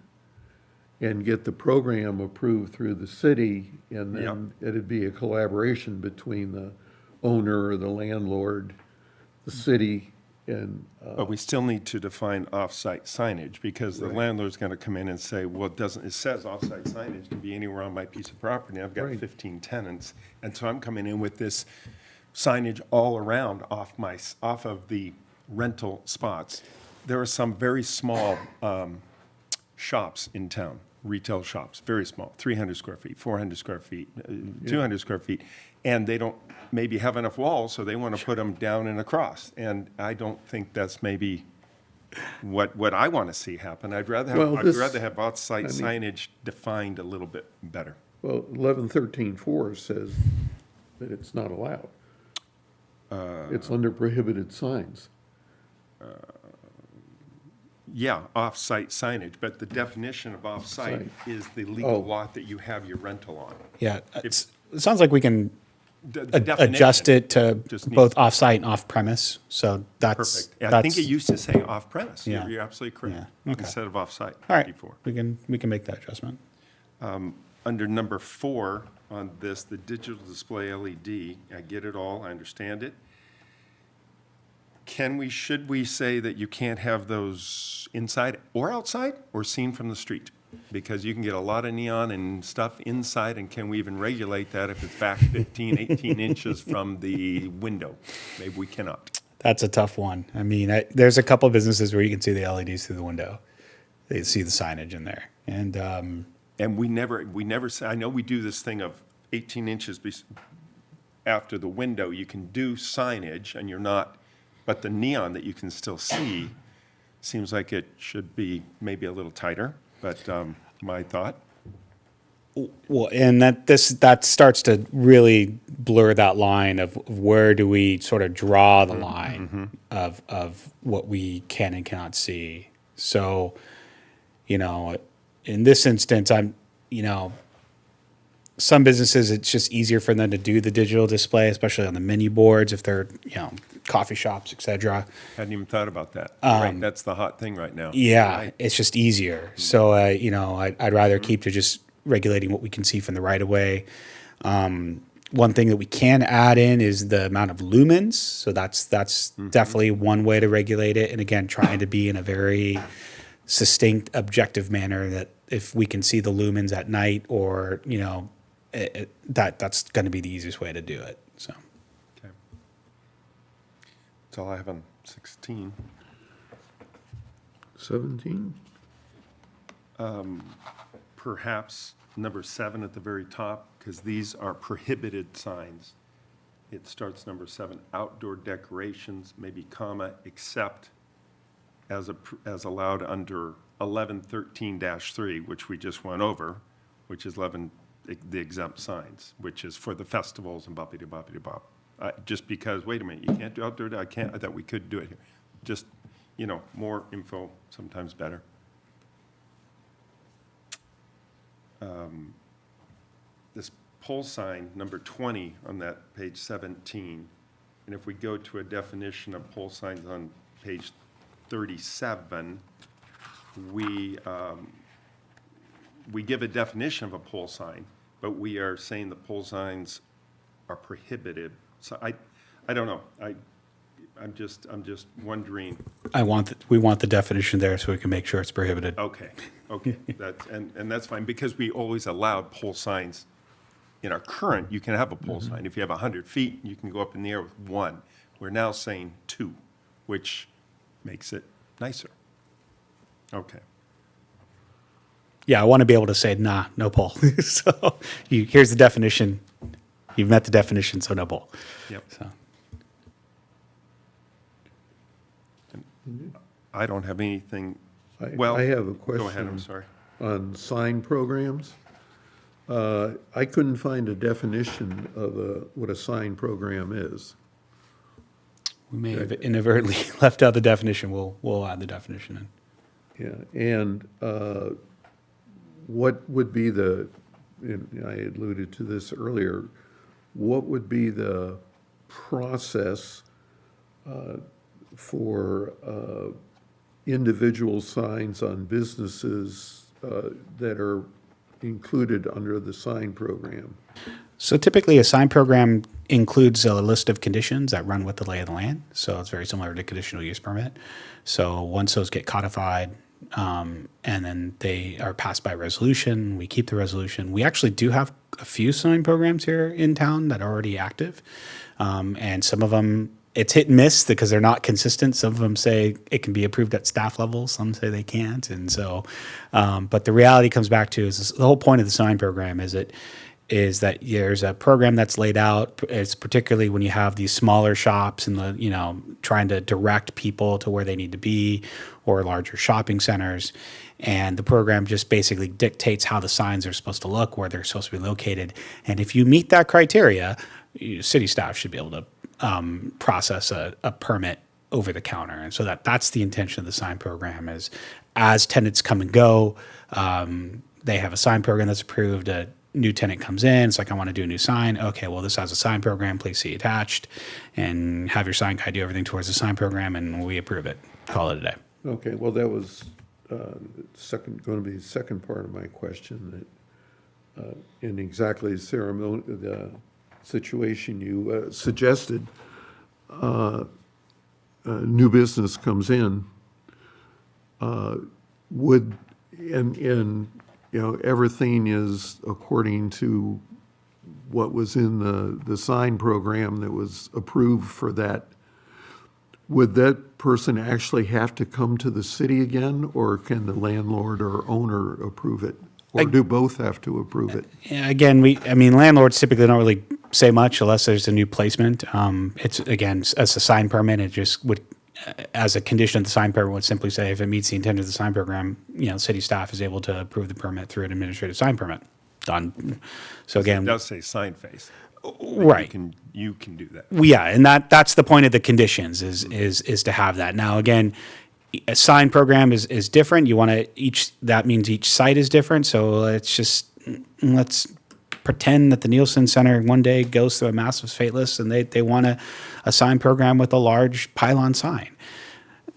A: and get the program approved through the city, and then it'd be a collaboration between the owner or the landlord, the city, and,
D: But we still need to define off-site signage, because the
A: Right.
D: landlord's gonna come in and say, well, it says off-site signage can be anywhere on my piece of property. I've got
A: Right.
D: 15 tenants, and so I'm coming in with this signage all around off of the rental spots. There are some very small shops in town, retail shops, very small, 300 square feet, 400 square feet, 200 square feet, and they don't maybe have enough walls, so they want to put them down and across. And I don't think that's maybe what I want to see happen. I'd rather
A: Well,
D: have off-site
A: I mean-
D: signage defined a little bit better.
A: well, 1113.4 says that it's not allowed. It's under prohibited signs.
D: Yeah, off-site signage, but the definition of off-site
A: Site.
D: is the legal
A: Oh.
D: lot that you have your rental on.
E: Yeah, it sounds like we can
D: The definition
E: adjust it to
D: just needs
E: both
D: to-
E: off-site and off-premise, so that's.
D: Perfect. And I think it
E: that's-
D: used to say off-premise.
E: Yeah.
D: You're absolutely correct.
E: Yeah, okay.
D: Instead of off-site
E: All right,
D: before.
E: we can make that adjustment.
D: Under number 4 on this, the digital display LED, I get it all, I understand it. Should we say that you can't have those inside or outside or seen from the street? Because you can get a lot of neon and stuff inside, and can we even regulate that if it's back 15, 18 inches from the window? Maybe we cannot.
E: That's a tough one. I mean, there's a couple of businesses where you can see the LEDs through the window. They see the signage in there, and
D: And we never say, I know we do this thing of 18 inches after the window, you can do signage and you're not, but the neon that you can still see seems like it should be maybe a little tighter, but my thought.
E: well, and that starts to really blur that line of where do we sort of draw the line of what we can and cannot see. So, in this instance, some businesses, it's just easier for them to do the digital display, especially on the menu boards if they're, coffee shops, et cetera.
D: Hadn't even thought about that. Right, that's the hot thing right now.
E: Yeah,
D: Right.
E: it's just easier. So, I'd rather keep to just regulating what we can see from the right of way. One thing that we can add in is the amount of lumens. So that's definitely one way to regulate it. And again, trying to be in a very succinct, objective manner that if we can see the lumens at night or, that's going to be the easiest way to do it. So.
D: Okay. That's all I have on 16.
A: 17?
D: Perhaps number 7 at the very top, because these are prohibited signs. It starts number 7, outdoor decorations, maybe comma, except as allowed under 1113-3, which we just went over, which is the exempt signs, which is for the festivals and boppity-boppity-bop. Just because, wait a minute, you can't do outdoor, I thought we could do it here. Just, more info, sometimes better. This pole sign, number 20 on that page 17, and if we go to a definition of pole signs on page 37, we give a definition of a pole sign, but we are saying the pole signs are prohibited. So I don't know. I'm just wondering.
E: We want the definition there so we can make sure it's prohibited.
D: Okay, and that's fine, because we always allowed pole signs. In our current, you can have a pole sign. If you have 100 feet, you can go up in the air with 1. We're now saying 2, which makes it nicer. Okay.
E: Yeah, I want to be able to say, nah, no pole. So here's the definition. You've met the definition, so no pole.
D: Yep.
E: So.
D: I don't have anything,
A: I
D: well.
A: have a
D: Go ahead, I'm
A: question
D: sorry.
A: on sign programs. I couldn't find a definition of what a sign program is.
E: We may have inadvertently left out the definition. We'll add the definition in.
A: Yeah, and what would be and I alluded to this earlier, what would be the process for individual signs on businesses that are included under the sign program?
E: So typically, a sign program includes a list of conditions that run with the lay of the land. So it's very similar to conditional use permit. So once those get codified, and then they are passed by resolution, we keep the resolution. We actually do have a few sign programs here in town that are already active, and some of them it's hit and miss because they're not consistent. Some of them say it can be approved at staff level, some say they can't, and so. But the reality comes back to is the whole point of the sign program is that there's a program that's laid out. It's particularly when you have these smaller shops and trying to direct people to where they need to be, or larger shopping centers. And the program just basically dictates how the signs are supposed to look, where they're supposed to be located. And if you meet that criteria, city staff should be able to process a permit over the counter. And so that's the intention of the sign program is as tenants come and go, they have a sign program that's approved. A new tenant comes in, it's like, I want to do a new sign. Okay, well, this has a sign program, please see attached, and have your sign guy do everything towards the sign program, and we approve it. Call it a day.
A: Okay, well, that was going to be the second part of my question, that in exactly the situation you suggested, a new business comes in, everything is according to what was in the sign program that was approved for that. Would that person actually have to come to the city again, or can the landlord or owner approve it? Or do both have to approve it?
E: Again, landlords typically don't really say much unless there's a new placement. It's, again, as a sign permit, it just would, as a condition of the sign permit, would simply say if it meets the intent of the sign program, city staff is able to approve the permit through an administrative sign permit. Done. So again,
D: It does say sign face.
E: right.
D: You can do that.
E: Yeah, and that's the point of the conditions is to have that. Now, again, a sign program is different. You want to that means each site is different. So let's pretend that the Nielsen Center one day goes through a massive fateless and they want a sign program with a large pylon sign.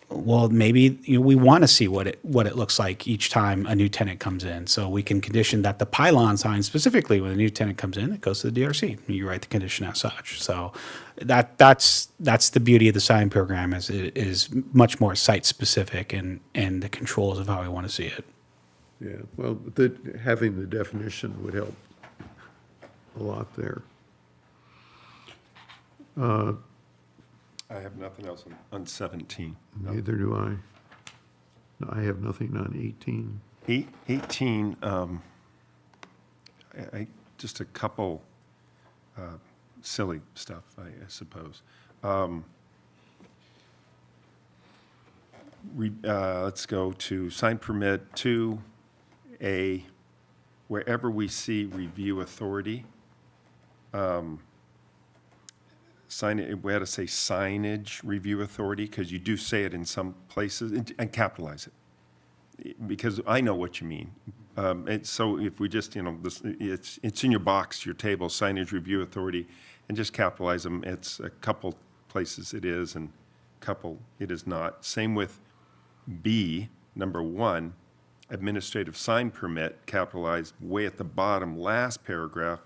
E: Well, maybe we want to see what it looks like each time a new tenant comes in. So we can condition that the pylon sign specifically when a new tenant comes in, it goes to the DRC. You write the condition as such. So that's the beauty of the sign program is it is much more site specific and the controls of how we want to see it.
A: Yeah, well, having the definition would help a lot there.
D: I have nothing else on 17.
A: Neither do I. No, I have nothing on 18.
D: 18, just a couple silly stuff, I suppose. Let's go to sign permit 2A, wherever we see review authority. We had to say signage review authority, because you do say it in some places, and capitalize it, because I know what you mean. So if we just, it's in your box, your table, signage review authority, and just capitalize them. It's a couple places it is, and a couple it is not. Same with B, number 1, administrative sign permit, capitalized way at the bottom, last paragraph.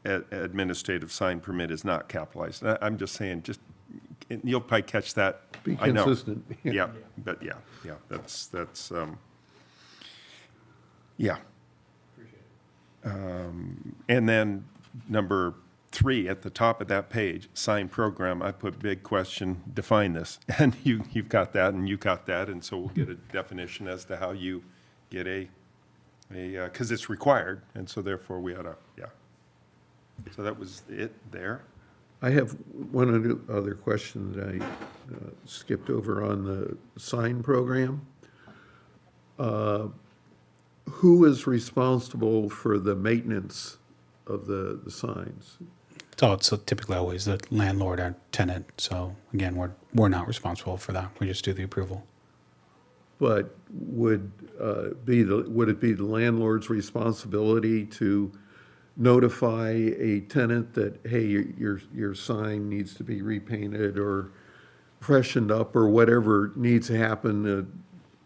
D: Administrative sign permit is not capitalized. I'm just saying, you'll probably catch that.
A: Be
D: I know.
A: consistent.
D: Yeah, but that's, yeah. And then number 3, at the top of that page, sign program, I put big question, define this. And you've got that, and you got that, and so we'll get a definition as to how you get because it's required, and so therefore we ought to, yeah. So that was it there.
A: I have one other question that I skipped over on the sign program. who is responsible for the maintenance of the signs?
E: So it's typically always the landlord or tenant. So again, we're not responsible for that. We just do the approval.
A: But would it be the landlord's responsibility to notify a tenant that, hey, your sign needs to be repainted or freshened up or whatever needs to happen, the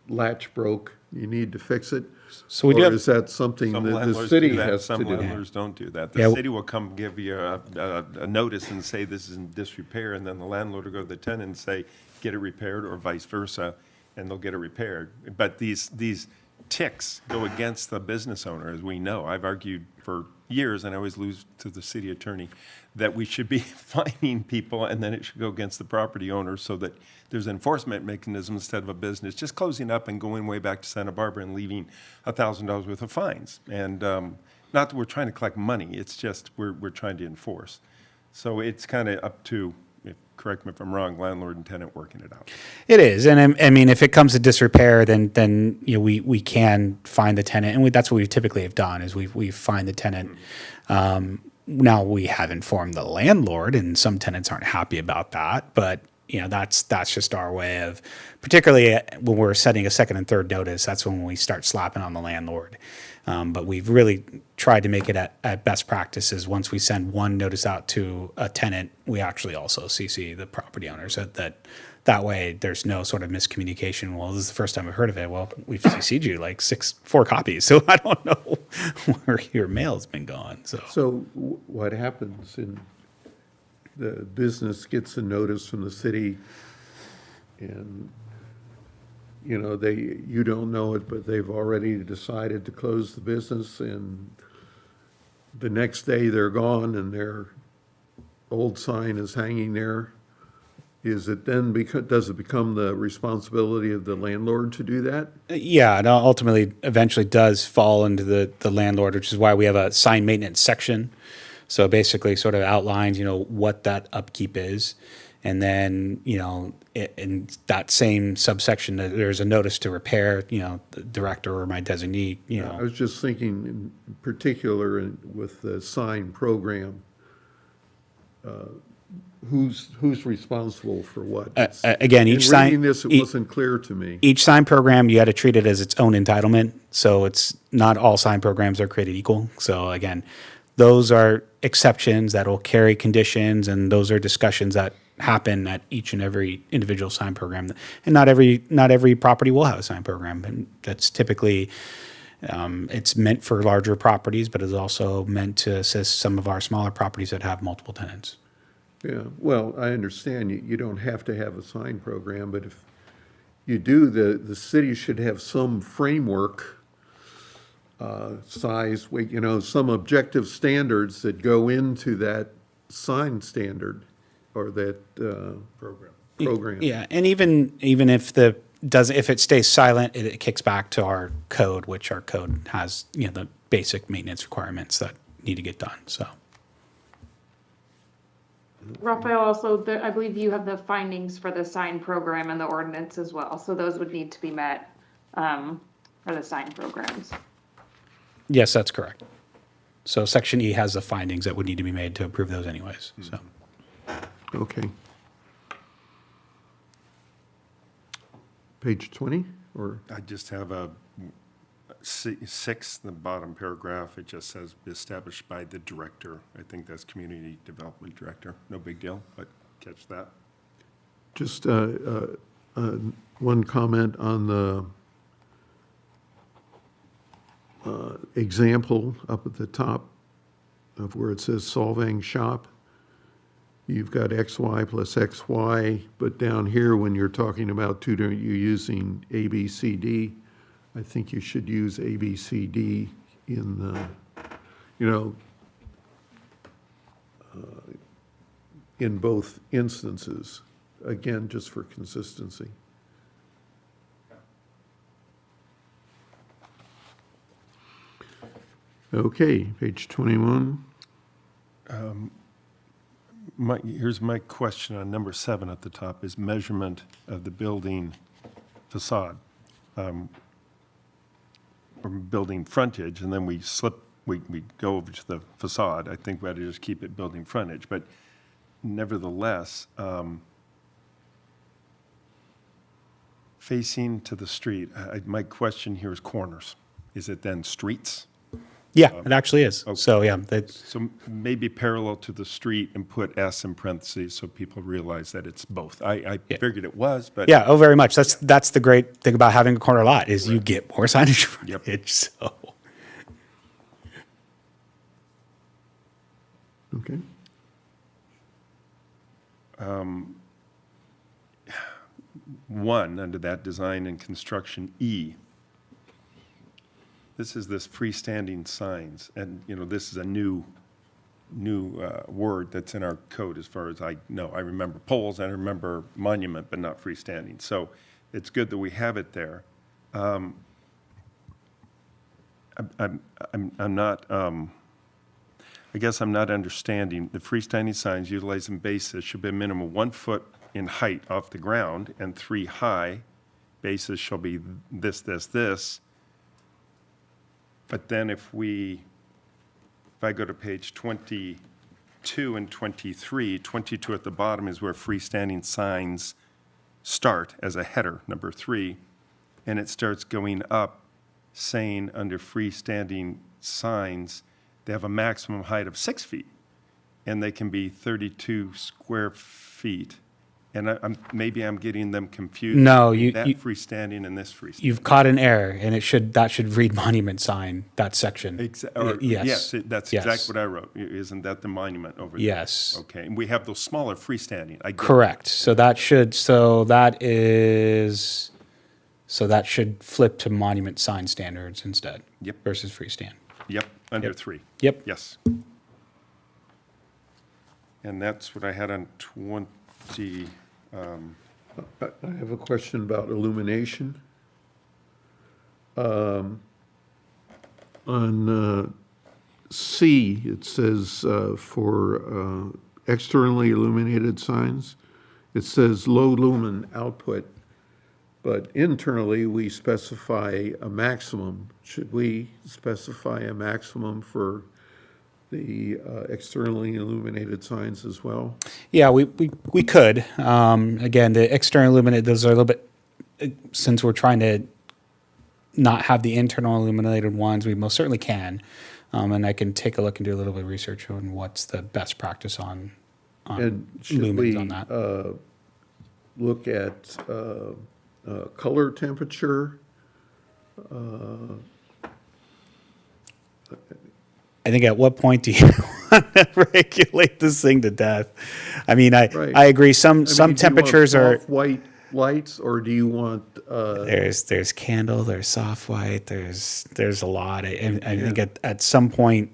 A: latch broke, you need to fix it?
E: So we do
A: Or
E: have-
A: is that something
D: Some
A: that the
D: landlords
A: city
D: do that,
A: has to
D: some
A: do?
D: landlords don't do that.
E: Yeah.
D: The city will come give you a notice and say this is in disrepair, and then the landlord will go to the tenant and say, get it repaired, or vice versa, and they'll get it repaired. But these ticks go against the business owner, as we know. I've argued for years, and I always lose to the city attorney, that we should be fining people, and then it should go against the property owner so that there's an enforcement mechanism instead of a business just closing up and going way back to Santa Barbara and leaving $1,000 worth of fines. And not that we're trying to collect money, it's just we're trying to enforce. So it's kind of up to, correct me if I'm wrong, landlord and tenant working it out.
E: It is, and I mean, if it comes to disrepair, then you know we can find the tenant, and that's what we typically have done is we find the tenant. Now we have informed the landlord, and some tenants aren't happy about that, but you know that's just our way of, particularly when we're setting a second and third notice. That's when we start slapping on the landlord. But we've really tried to make it at best practices. Once we send one notice out to a tenant, we actually also CC the property owners. That way, there's no sort of miscommunication. Well, this is the first time I've heard of it. Well, we've CC'd you like 4 copies, so I don't know where your mail's been gone.
A: So what happens in the business gets a notice from the city and, you know, you don't know it, but they've already decided to close the business and the next day they're gone and their old sign is hanging there. Is it then, does it become the responsibility of the landlord to do that?
E: Yeah, it ultimately eventually does fall into the landlord, which is why we have a sign maintenance section. So basically sort of outlines, you know, what that upkeep is. And then, you know, in that same subsection, there's a notice to repair, you know, the director or my designee, you
A: I
E: know.
A: was just thinking in particular with the sign program, who's responsible for what?
E: Again, each
A: In
E: sign.
A: reading this, it wasn't clear to me.
E: Each sign program, you got to treat it as its own entitlement. So it's not all sign programs are created equal. So again, those are exceptions that will carry conditions, and those are discussions that happen at each and every individual sign program. And not every property will have a sign program, and that's typically it's meant for larger properties, but it's also meant to assist some of our smaller properties that have multiple tenants.
A: Yeah, well, I understand you don't have to have a sign program, but if you do, the city should have some framework, size, weight, you know, some objective standards that go into that sign standard or that program.
E: Yeah, and even if if it stays silent, it kicks back to our code, which our code has, you know, the basic maintenance requirements that need to get done. So.
F: Raphael, also, I believe you have the findings for the sign program and the ordinance as well, so those would need to be met for the sign programs.
E: Yes, that's correct. So Section E has the findings that would need to be made to approve those anyways, so.
A: Okay. Page 20, or,
D: I just have a 6, the bottom paragraph, it just says established by the director. I think that's community development director. No big deal, but catch that.
A: just one comment on the example up at the top of where it says Solvang shop. You've got XY plus XY, but down here, when you're talking about you're using A, B, C, D, I think you should use A, B, C, D in the, you know, in both instances, again, just for consistency. Okay, page 21.
D: Here's my question on number 7 at the top, is measurement of the building facade. Or or building frontage, and then we go over to the facade. I think we ought to just keep it building frontage, but nevertheless, facing to the street, my question here is corners. Is it then streets?
E: Yeah, it actually is. So, yeah,
D: So maybe parallel to the street and put S in parentheses so people realize that it's both. I figured it was, but.
E: yeah, oh, very much. That's the great thing about having a corner lot is you get more signage
D: Yep.
E: frontage. So,
A: Okay.
D: One, under that design and construction, E. This is this freestanding signs, and, this is a new word that's in our code as far as I know. I remember poles, I remember monument, but not freestanding. So it's good that we have it there. I'm not, I guess I'm not understanding. The freestanding signs utilizing bases should be a minimum 1 foot in height off the ground and 3 high. Bases shall be this. But then if I go to page 22 and 23, 22 at the bottom is where freestanding signs start as a header, number 3, and it starts going up saying under freestanding signs, they have a maximum height of 6 feet, and they can be 32 square feet. And maybe I'm getting them confused.
E: No,
D: between
E: you-
D: that
E: you-
D: freestanding and this freestanding.
E: you've caught an error, and that should read monument sign, that section.
D: Yes, that's
E: Yes.
D: exactly what I wrote. Isn't that the monument over there?
E: Yes.
D: Okay, and we have those smaller freestanding. I get it.
E: Correct. So that should flip to monument sign standards instead.
D: Yep.
E: Versus freestand.
D: Yep, under
E: Yep.
D: 3.
E: Yep.
D: Yes. And that's what I had on 20,
A: I have a question about illumination. On C, it says for externally illuminated signs, it says low lumen output, but internally, we specify a maximum. Should we specify a maximum for the externally illuminated signs as well?
E: Yeah, we could. Again, the external illuminated, those are a little bit, since we're trying to not have the internal illuminated ones, we most certainly can. And I can take a look and do a little bit of research on what's the best practice on
A: And should
E: lumens
A: we
E: on that.
A: look at color temperature?
E: I think at what point do you want to regulate this thing to death? I mean,
A: Right.
E: I agree. Some
A: I mean,
E: temperatures
A: do you
E: are.
A: want white lights, or do you want,
E: There's candle, there's soft white, there's a lot. I think at some point,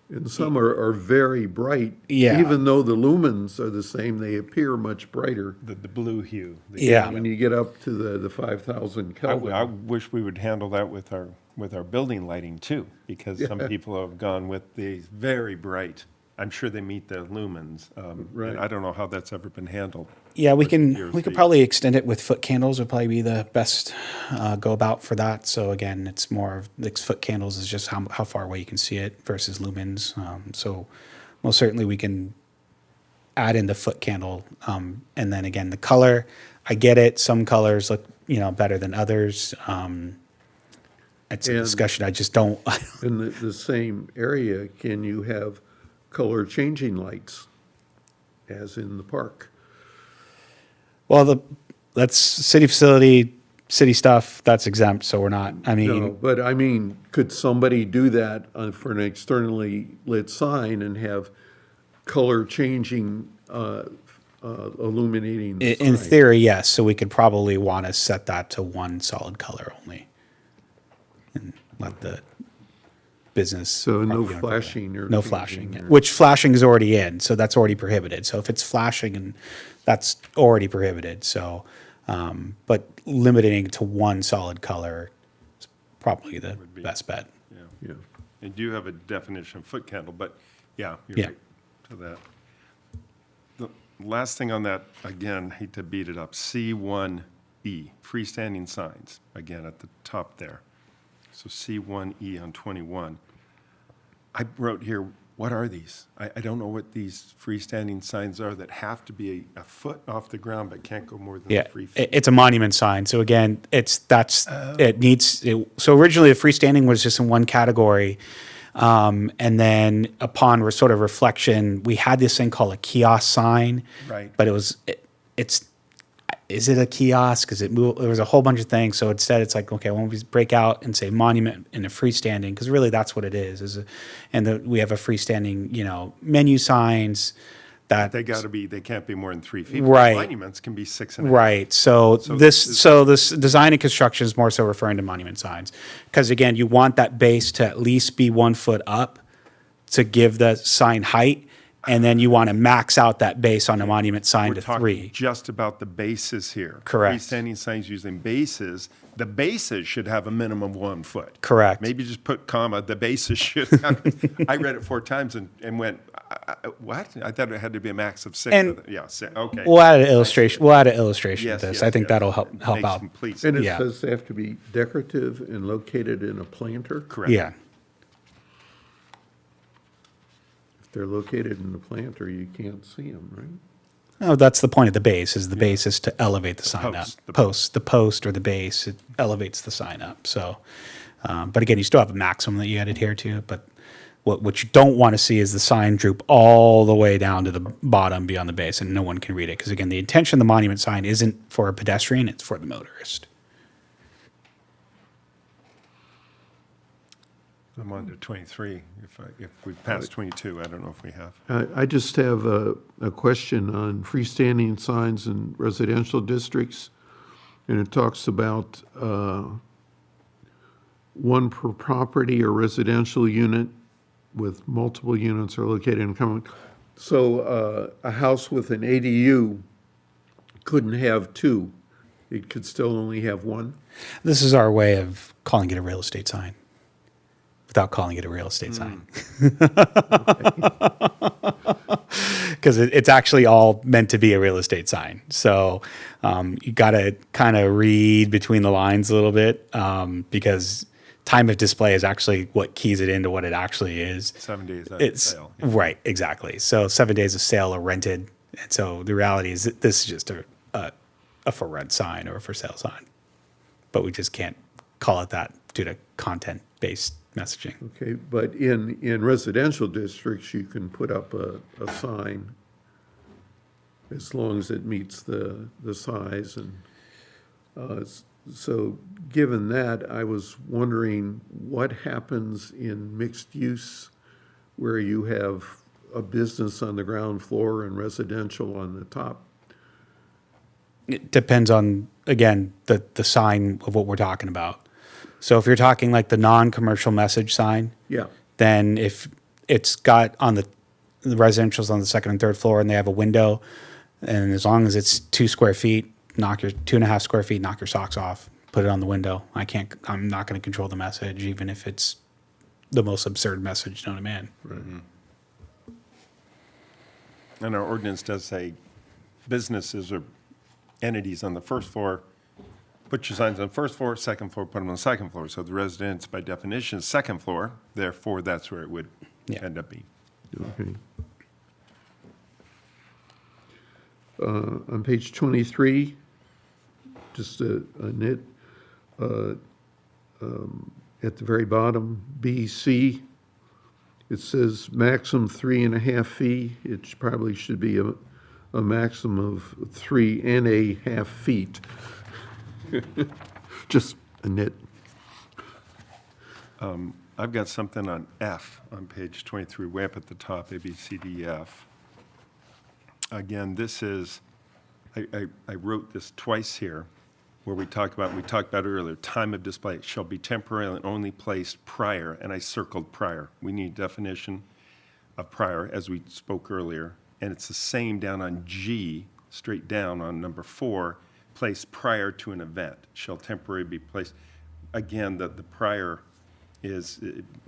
A: and some are very bright.
E: Yeah.
A: Even though the lumens are the same, they appear much brighter
D: the blue hue.
E: yeah,
A: when you get up to the 5,000
D: I
A: Kelvin.
D: wish we would handle that with our building lighting too, because some people have gone with the very bright. I'm sure they meet the lumens.
A: Right.
D: And I don't know how that's ever been handled.
E: yeah, we
D: Years
E: could
D: feet.
E: probably extend it with foot candles would probably be the best go about for that. So again, it's more of the foot candles is just how far away you can see it versus lumens. So most certainly we can add in the foot candle, and then again the color. I get it. Some colors look better than others. It's a
A: And-
E: discussion. I just don't.
A: In the same area, can you have color changing lights, as in the park?
E: Well, that's city facility, city stuff. That's exempt, so we're not. I mean,
A: No, but I mean, could somebody do that for an externally lit sign and have color changing, illuminating the
E: in
A: sign?
E: theory, yes. So we could probably want to set that to one solid color only, and let the business.
A: So no
E: property owner-
A: flashing or
E: no
A: changing
E: flashing,
A: or-
E: which flashing is already in, so that's already prohibited. So if it's flashing, and that's already prohibited. So, but limiting it to one solid color is probably the
D: be-
E: best bet.
A: Yeah.
D: And do have a definition of foot candle, but yeah, you're
E: Yeah.
D: right to that. The last thing on that, again, hate to beat it up, C1E, freestanding signs, again, at the top there. So C1E on 21. I wrote here, what are these? I don't know what these freestanding signs are that have to be a foot off the ground but can't go more than
E: Yeah,
D: 3 feet.
E: it's a monument sign. So again, so originally the freestanding was just in one category. And then upon sort of reflection, we had this thing called a kiosk sign.
D: Right.
E: But is it a kiosk? There was a whole bunch of things. So instead it's like, okay, why don't we break out and say monument and a freestanding? Because really that's what it is. We have a freestanding, menu signs that
D: They can't be more than 3 feet.
E: Right.
D: Monuments can be 6.5.
E: Right. So this
D: this-
E: design and construction is more so referring to monument signs, because again, you want that base to at least be 1 foot up to give the sign height, and then you want to max out that base on a monument sign
D: We're
E: to
D: talking
E: 3.
D: just about the bases here.
E: Correct.
D: Freestanding signs using bases. The bases should have a minimum of 1 foot.
E: Correct.
D: Maybe just put comma, the bases should have. I read it 4 times and went, what? I thought it had to be a max of 6.
E: And-
D: Okay.
E: We'll add an illustration. We'll add an illustration
D: Yes,
E: of this.
D: yes,
E: I think
D: yes.
E: that'll help
D: Makes
E: out.
D: complete
A: And
D: sense.
A: it
E: Yeah.
A: says they have to be decorative and located in a planter?
D: Correct.
E: Yeah.
A: If they're located in the planter, you can't see them, right?
E: Oh, that's the point of the base. Is the base is to elevate the sign
D: post,
E: up. The post or the base, it elevates the sign up. So, but again, you still have a maximum that you had adhere to. But what you don't want to see is the sign droop all the way down to the bottom beyond the base, and no one can read it. Because again, the intention of the monument sign isn't for a pedestrian; it's for the motorist.
D: I'm on to 23. If we've passed 22, I don't know if we have.
A: I just have a question on freestanding signs in residential districts, and it talks about one per property or residential unit with multiple units are located in common. So a house with an ADU couldn't have 2. It could still only have 1.
E: This is our way of calling it a real estate sign, without calling it a real estate sign. Because it's actually all meant to be a real estate sign. So you got to kind of read between the lines a little bit, because time of display is actually what keys it into what it actually is.
D: 7 days after
E: It's
D: sale.
E: right, exactly. So 7 days of sale or rented. And so the reality is that this is just a for rent sign or a for sale sign. But we just can't call it that due to content-based messaging.
A: Okay, but in residential districts, you can put up a sign as long as it meets the size. And so given that, I was wondering what happens in mixed use where you have a business on the ground floor and residential on the top?
E: It depends on, again, the sign of what we're talking about. So if you're talking like the non-commercial message sign,
A: Yeah,
E: then if it's got on the residential's on the 2nd and 3rd floor and they have a window, and as long as it's 2 square feet, knock your 2.5 square feet, knock your socks off, put it on the window. I'm not going to control the message, even if it's the most absurd message known to man.
D: And our ordinance does say businesses or entities on the 1st floor, put your signs on the 1st floor, 2nd floor, put them on the 2nd floor. So the residence, by definition, is 2nd floor, therefore that's where it would
E: Yeah.
D: end up being.
A: okay. On page 23, just a nit, at the very bottom, BC, it says maximum 3.5 feet. It probably should be a maximum of 3.5 feet. Just a nit.
D: I've got something on F on page 23, way up at the top, A, B, C, D, F. Again, this is, I wrote this twice here, where we talked about it earlier, time of display shall be temporarily and only placed prior, and I circled prior. We need definition of prior, as we spoke earlier, and it's the same down on G, straight down on number 4, placed prior to an event, shall temporarily be placed. Again, the prior is,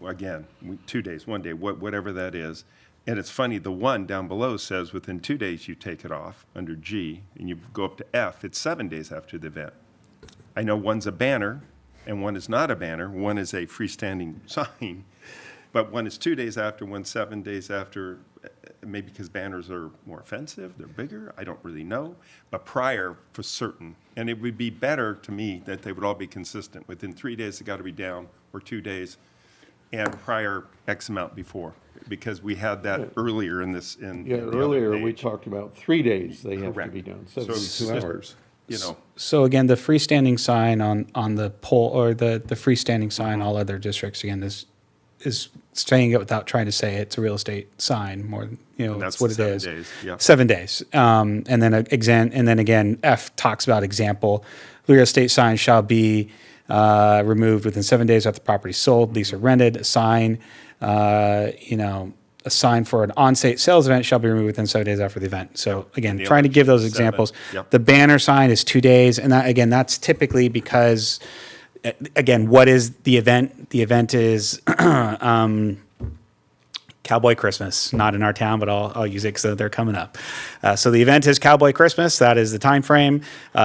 D: again, 2 days, 1 day, whatever that is. And it's funny, the one down below says within 2 days you take it off under G, and you go up to F, it's 7 days after the event. I know one's a banner, and one is not a banner, one is a freestanding sign, but one is 2 days after, one 7 days after, maybe because banners are more offensive, they're bigger, I don't really know, but prior for certain. And it would be better to me that they would all be consistent. Within 3 days, it got to be down, or 2 days, and prior X amount before, because we had that earlier in this, in
A: Yeah,
D: the other
A: earlier we
D: page.
A: talked about 3 days they have to
D: Correct.
A: be done,
D: So-
A: 72 hours.
D: You know,
E: So again, the freestanding sign on the pole, or the freestanding sign, all other districts, again, is saying it without trying to say it's a real estate sign more, you know,
D: And
E: that's
D: that's
E: what it
D: the
E: is.
D: 7 days, yeah.
E: 7 days. And then and then again, F talks about example, real estate signs shall be removed within 7 days after the property is sold, leased or rented. A sign, a sign for an on-site sales event shall be removed within 7 days after the event. So again,
D: the
E: trying to give those
D: election, 7.
E: examples.
D: Yep.
E: The banner sign is 2 days, and that, again, that's typically because, again, what is the event? The event is Cowboy Christmas, not in our town, but I'll use it because they're coming up. So the event is Cowboy Christmas. That is the time frame.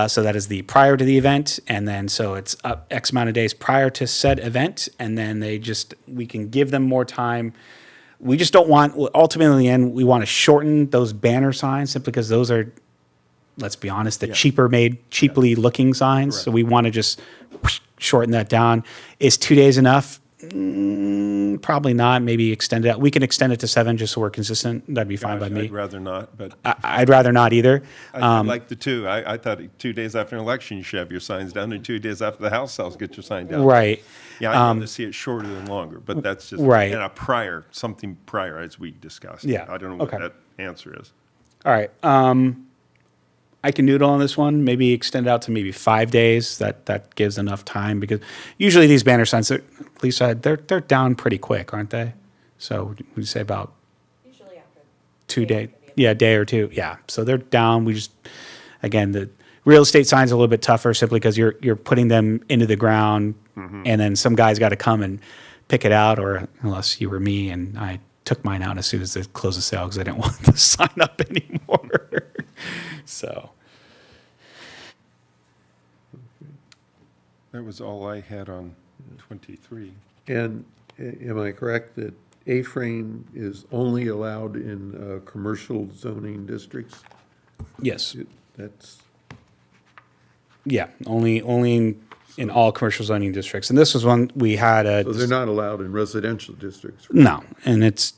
E: So that is the prior to the event, and then so it's up X amount of days prior to said event, and then we can give them more time. We just don't want, ultimately in the end, we want to shorten those banner signs simply because those are, let's be honest, the cheaply looking signs. So we want to just shorten that down. Is 2 days enough? Probably not. Maybe extend it out. We can extend it to 7 just so we're consistent. That'd be fine by me.
D: I'd rather not, but
E: I'd rather not either.
D: I like the 2. I thought 2 days after an election, you should have your signs down, and 2 days after the House sells, get your sign down.
E: Right.
D: Yeah, I'd rather see it shorter than longer, but that's just.
E: Right.
D: And something prior, as we discussed.
E: Yeah,
D: I don't know what
E: okay.
D: that answer is.
E: All right. I can noodle on this one. Maybe extend it out to maybe 5 days. That gives enough time because usually these banner signs, Lisa, they're down pretty quick, aren't they? So we say about
G: Usually after
E: 2 days. Yeah, a day or two. Yeah. So they're down. Again, the real estate sign's a little bit tougher simply because you're putting them into the ground, and then some guy's got to come and pick it out, or unless you were me and I took mine out as soon as they closed the sale because I didn't want the sign up anymore. So.
D: That was all I had on 23.
A: And am I correct that A-frame is only allowed in commercial zoning districts?
E: Yes.
A: That's,
E: Yeah. Only in all commercial zoning districts. And this was one we had
A: so they're not allowed in residential districts?
E: No, and it's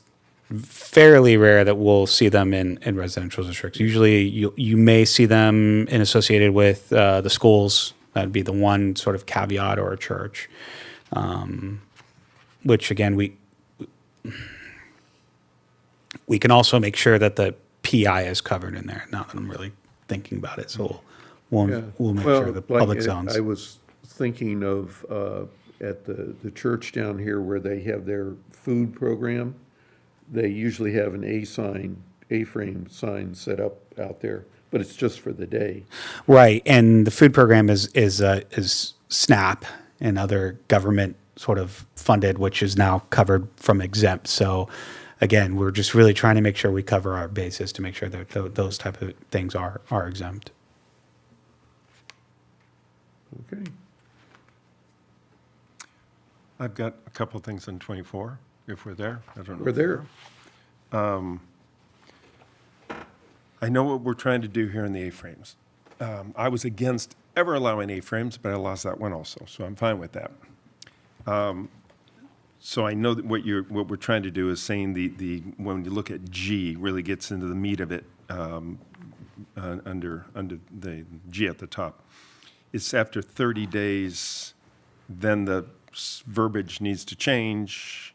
E: fairly rare that we'll see them in residential districts. Usually you may see them associated with the schools. That'd be the one sort of caveat, or a church, which again, we can also make sure that the PI is covered in there. Now that I'm really thinking about it, so we'll make sure the
A: Well,
E: public
A: like,
E: zones.
A: I was thinking of at the church down here where they have their food program, they usually have an A-frame sign set up out there, but it's just for the day.
E: Right, and the food program is SNAP and other government sort of funded, which is now covered from exempt. So again, we're just really trying to make sure we cover our bases to make sure that those type of things are exempt.
A: Okay.
D: I've got a couple things on 24, if we're there. I don't know.
A: We're there.
D: I know what we're trying to do here in the A-frames. I was against ever allowing A-frames, but I lost that one also, so I'm fine with that. So I know that what we're trying to do is saying when you look at G, really gets into the meat of it, under the G at the top. It's after 30 days, then the verbiage needs to change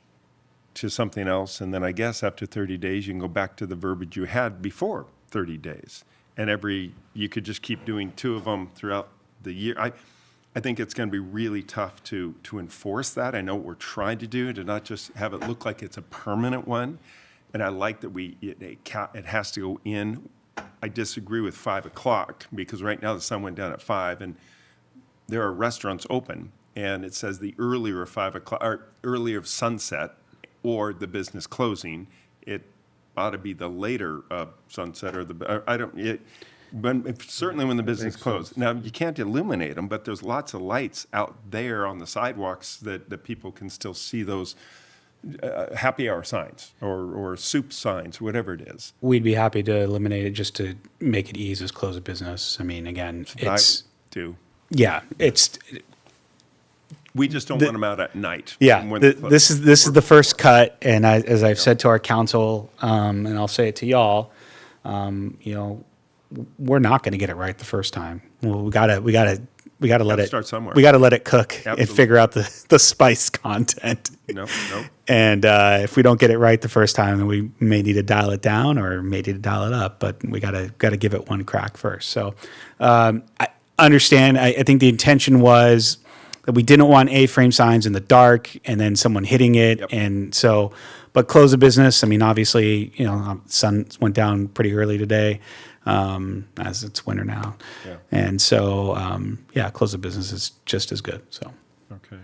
D: to something else, and then I guess after 30 days, you can go back to the verbiage you had before 30 days. And you could just keep doing 2 of them throughout the year. I think it's going to be really tough to enforce that. I know what we're trying to do, to not just have it look like it's a permanent one. And I like that it has to go in. I disagree with 5 o'clock, because right now the sun went down at 5, and there are restaurants open, and it says the earlier of 5 o'clock, or earlier of sunset, or the business closing. It ought to be the later sunset, or Certainly when the business
A: makes
D: closed. Now, you can't illuminate them, but there's lots of lights out there on the sidewalks that people can still see those happy hour signs or soup signs, whatever it is.
E: We'd be happy to eliminate it just to make it ease as close of business. I mean, again, it's,
D: I do.
E: yeah, it's,
D: We just don't want them out at night.
E: yeah,
D: when they're closed.
E: this is the first cut, and as I've said to our council, and I'll say it to y'all, you know, we're not going to get it right the first time. Well, we gotta let it
D: start somewhere.
E: We gotta let it cook and
D: Absolutely.
E: figure out the spice content.
D: No.
E: And if we don't get it right the first time, then we may need to dial it down or may need to dial it up. But we gotta give it one crack first. So I understand. I think the intention was that we didn't want A-frame signs in the dark and then someone hitting it.
D: Yep.
E: And so, but close the business. I mean, obviously, you know, sun went down pretty early today, as it's winter now.
D: Yeah.
E: And so, yeah, close the business is just as good. So,
D: Okay.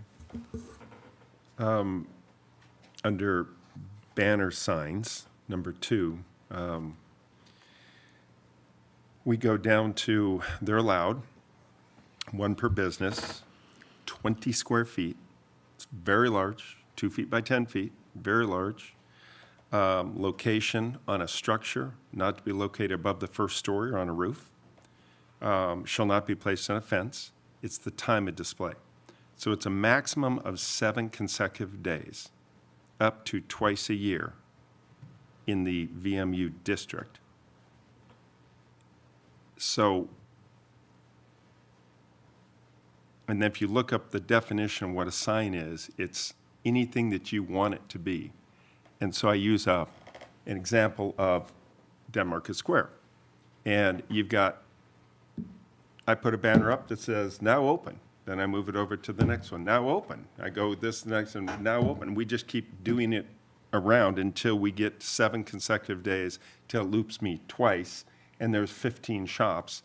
D: Under banner signs, number 2, we go down to, they're allowed, 1 per business, 20 square feet. It's very large, 2 feet by 10 feet, very large. Location on a structure, not to be located above the first story or on a roof. Shall not be placed on a fence. It's the time of display. So it's a maximum of 7 consecutive days, up to twice a year in the VMU district. So, and then if you look up the definition of what a sign is, it's anything that you want it to be. And so I use an example of Denmark Square. And you've got, I put a banner up that says, now open. Then I move it over to the next one, now open. I go this next one, now open. We just keep doing it around until we get 7 consecutive days, till it loops me twice, and there's 15 shops.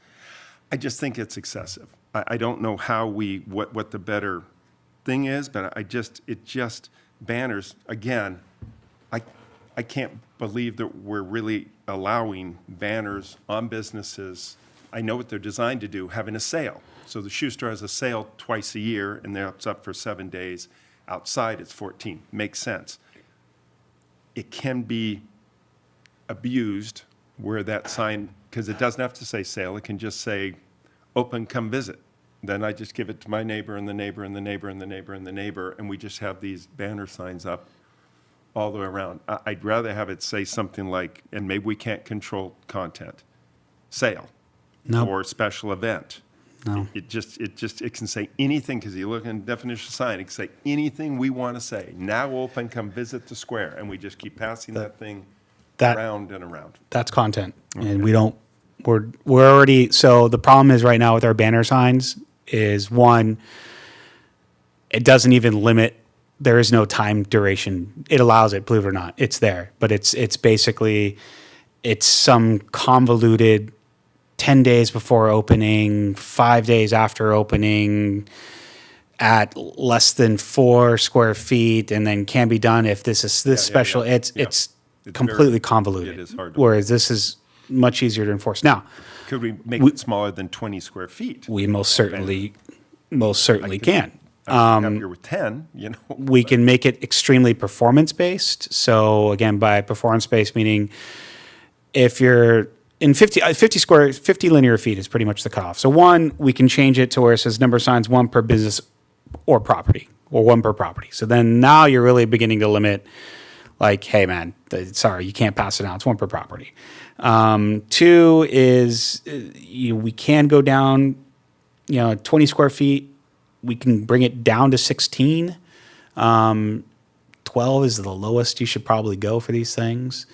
D: I just think it's excessive. I don't know how what the better thing is, but banners, again, I can't believe that we're really allowing banners on businesses. I know what they're designed to do, having a sale. So the shoe store has a sale twice a year, and they're up for 7 days. Outside, it's 14. Makes sense. It can be abused where that sign, because it doesn't have to say sale, it can just say, open, come visit. Then I just give it to my neighbor and the neighbor and the neighbor and the neighbor and the neighbor, and we just have these banner signs up all the way around. I'd rather have it say something like, and maybe we can't control content, sale
E: No.
D: or special event.
E: No.
D: It can say anything, because you look in the definition of sign, it can say anything we want to say. Now open, come visit the square, and we just keep passing that thing around and around.
E: that's content, and we're already. So the problem is right now with our banner signs is, one, it doesn't even limit. There is no time duration. It allows it, believe it or not. It's there, but it's basically, it's some convoluted 10 days before opening, 5 days after opening, at less than 4 square feet, and then can be done if this is this special.
D: yeah.
E: It's
D: It's
E: completely
D: very-
E: convoluted.
D: it is hard to-
E: Whereas this is much easier to enforce. Now,
D: Could we make it smaller than 20 square feet?
E: we most certainly can.
D: I'm happier with 10,
E: We can make it extremely performance based. So again, by performance based, meaning if you're in 50 linear feet is pretty much the cutoff. So one, we can change it to where it says number of signs, 1 per business or property, or 1 per property. So then now you're really beginning to limit, like, hey man, sorry, you can't pass it down. It's 1 per property. 2 is we can go down, 20 square feet. We can bring it down to 16. 12 is the lowest you should probably go for these things.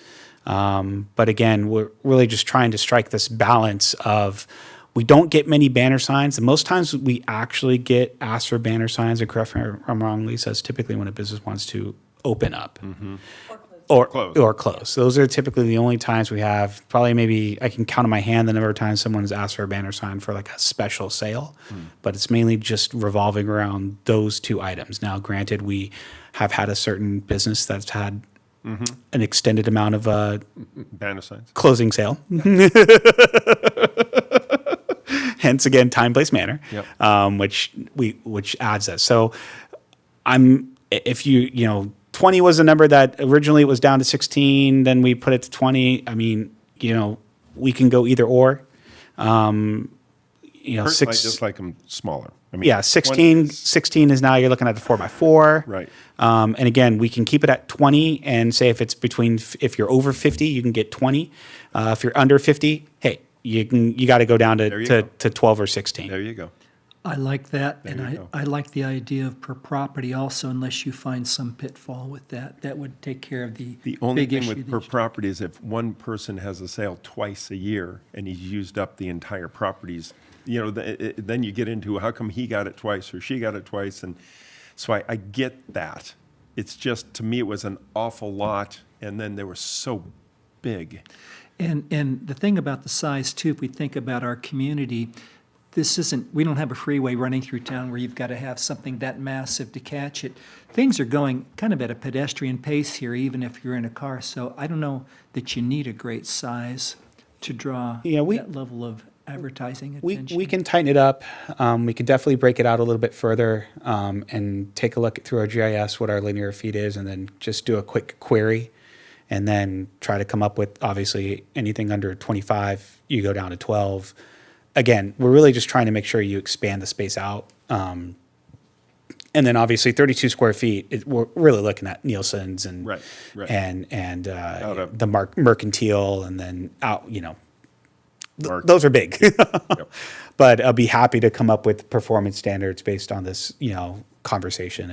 E: But again, we're really just trying to strike this balance of, we don't get many banner signs. And most times we actually get asked for banner signs, and correct me if I'm wrong, Lisa, is typically when a business wants to open up. Or close. Those are typically the only times we have. Probably maybe I can count on my hand the number of times someone has asked for a banner sign for like a special sale, but it's mainly just revolving around those 2 items. Now, granted, we have had a certain business that's had an extended amount of
D: banner signs.
E: closing sale. hence again, time, place, manner,
D: Yep.
E: which adds that. So if you know, 20 was the number that originally it was down to 16, then we put it to 20. I mean, you know, we can go either or. You know,
D: Personally, I just like them smaller. I mean,
E: yeah, 16 is now you're looking at a 4x4.
D: Right.
E: And again, we can keep it at 20 and say if it's if you're over 50, you can get 20. If you're under 50, hey, you got to go down
D: There you
E: to
D: go.
E: 12 or 16.
D: There you go.
C: I like that,
D: There
C: and
D: you go.
C: I like the idea of per property also, unless you find some pitfall with that. That would take care of the
D: The only
C: big
D: thing
C: issue.
D: with
C: that
D: per
C: you-
D: property is if one person has a sale twice a year and he's used up the entire properties, you know, then you get into how come he got it twice or she got it twice. And so I get that. It's just, to me, it was an awful lot. And then they were so big.
C: And the thing about the size too, if we think about our community, we don't have a freeway running through town where you've got to have something that massive to catch it. Things are going kind of at a pedestrian pace here, even if you're in a car. So I don't know that you need a great size to draw
E: Yeah,
C: that level of advertising attention.
E: We can tighten it up. We can definitely break it out a little bit further and take a look through our GIS what our linear feet is, and then just do a quick query, and then try to come up with obviously anything under 25. You go down to 12. Again, we're really just trying to make sure you expand the space out. And then obviously 32 square feet, we're really looking at Nielsen's and
D: Right.
E: and
D: Out of-
E: the mercantile, and then out, you know,
D: Mark-
E: those are big. But I'll be happy to come up with performance standards based on this, you know, conversation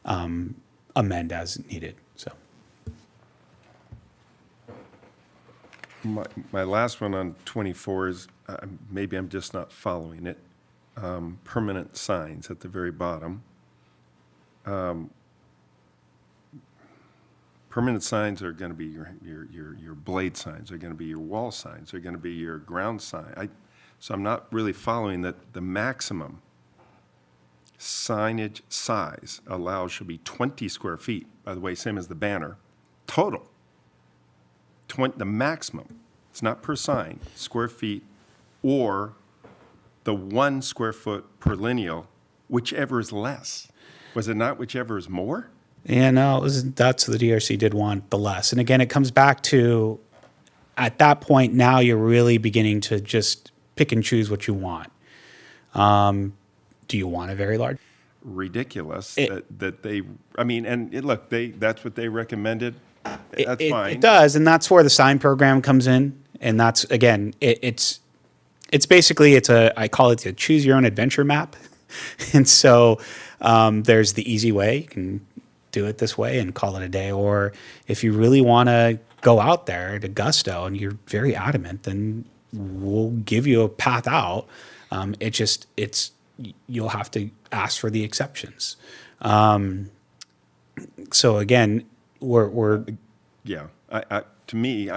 E: and amend as needed. So
D: My last one on 24 is, maybe I'm just not following it. Permanent signs at the very bottom. Permanent signs are going to be your blade signs, they're going to be your wall signs, they're going to be your ground sign. So I'm not really following that the maximum signage size allowed should be 20 square feet, by the way, same as the banner, total. The maximum, it's not per sign, square feet, or the 1 square foot per lineal, whichever is less. Was it not whichever is more?
E: yeah, no, that's the DRC did want the less. And again, it comes back to at that point now you're really beginning to just pick and choose what you want. Do you want a very large?
D: Ridiculous that they, I mean, and look, that's what they recommended. That's fine.
E: It does, and that's where the sign program comes in. And that's again, it's basically I call it a choose your own adventure map. And so there's the easy way. You can do it this way and call it a day. Or if you really want to go out there to gusto and you're very adamant, then we'll give you a path out. You'll have to ask for the exceptions. So again, we're
D: Yeah, to me,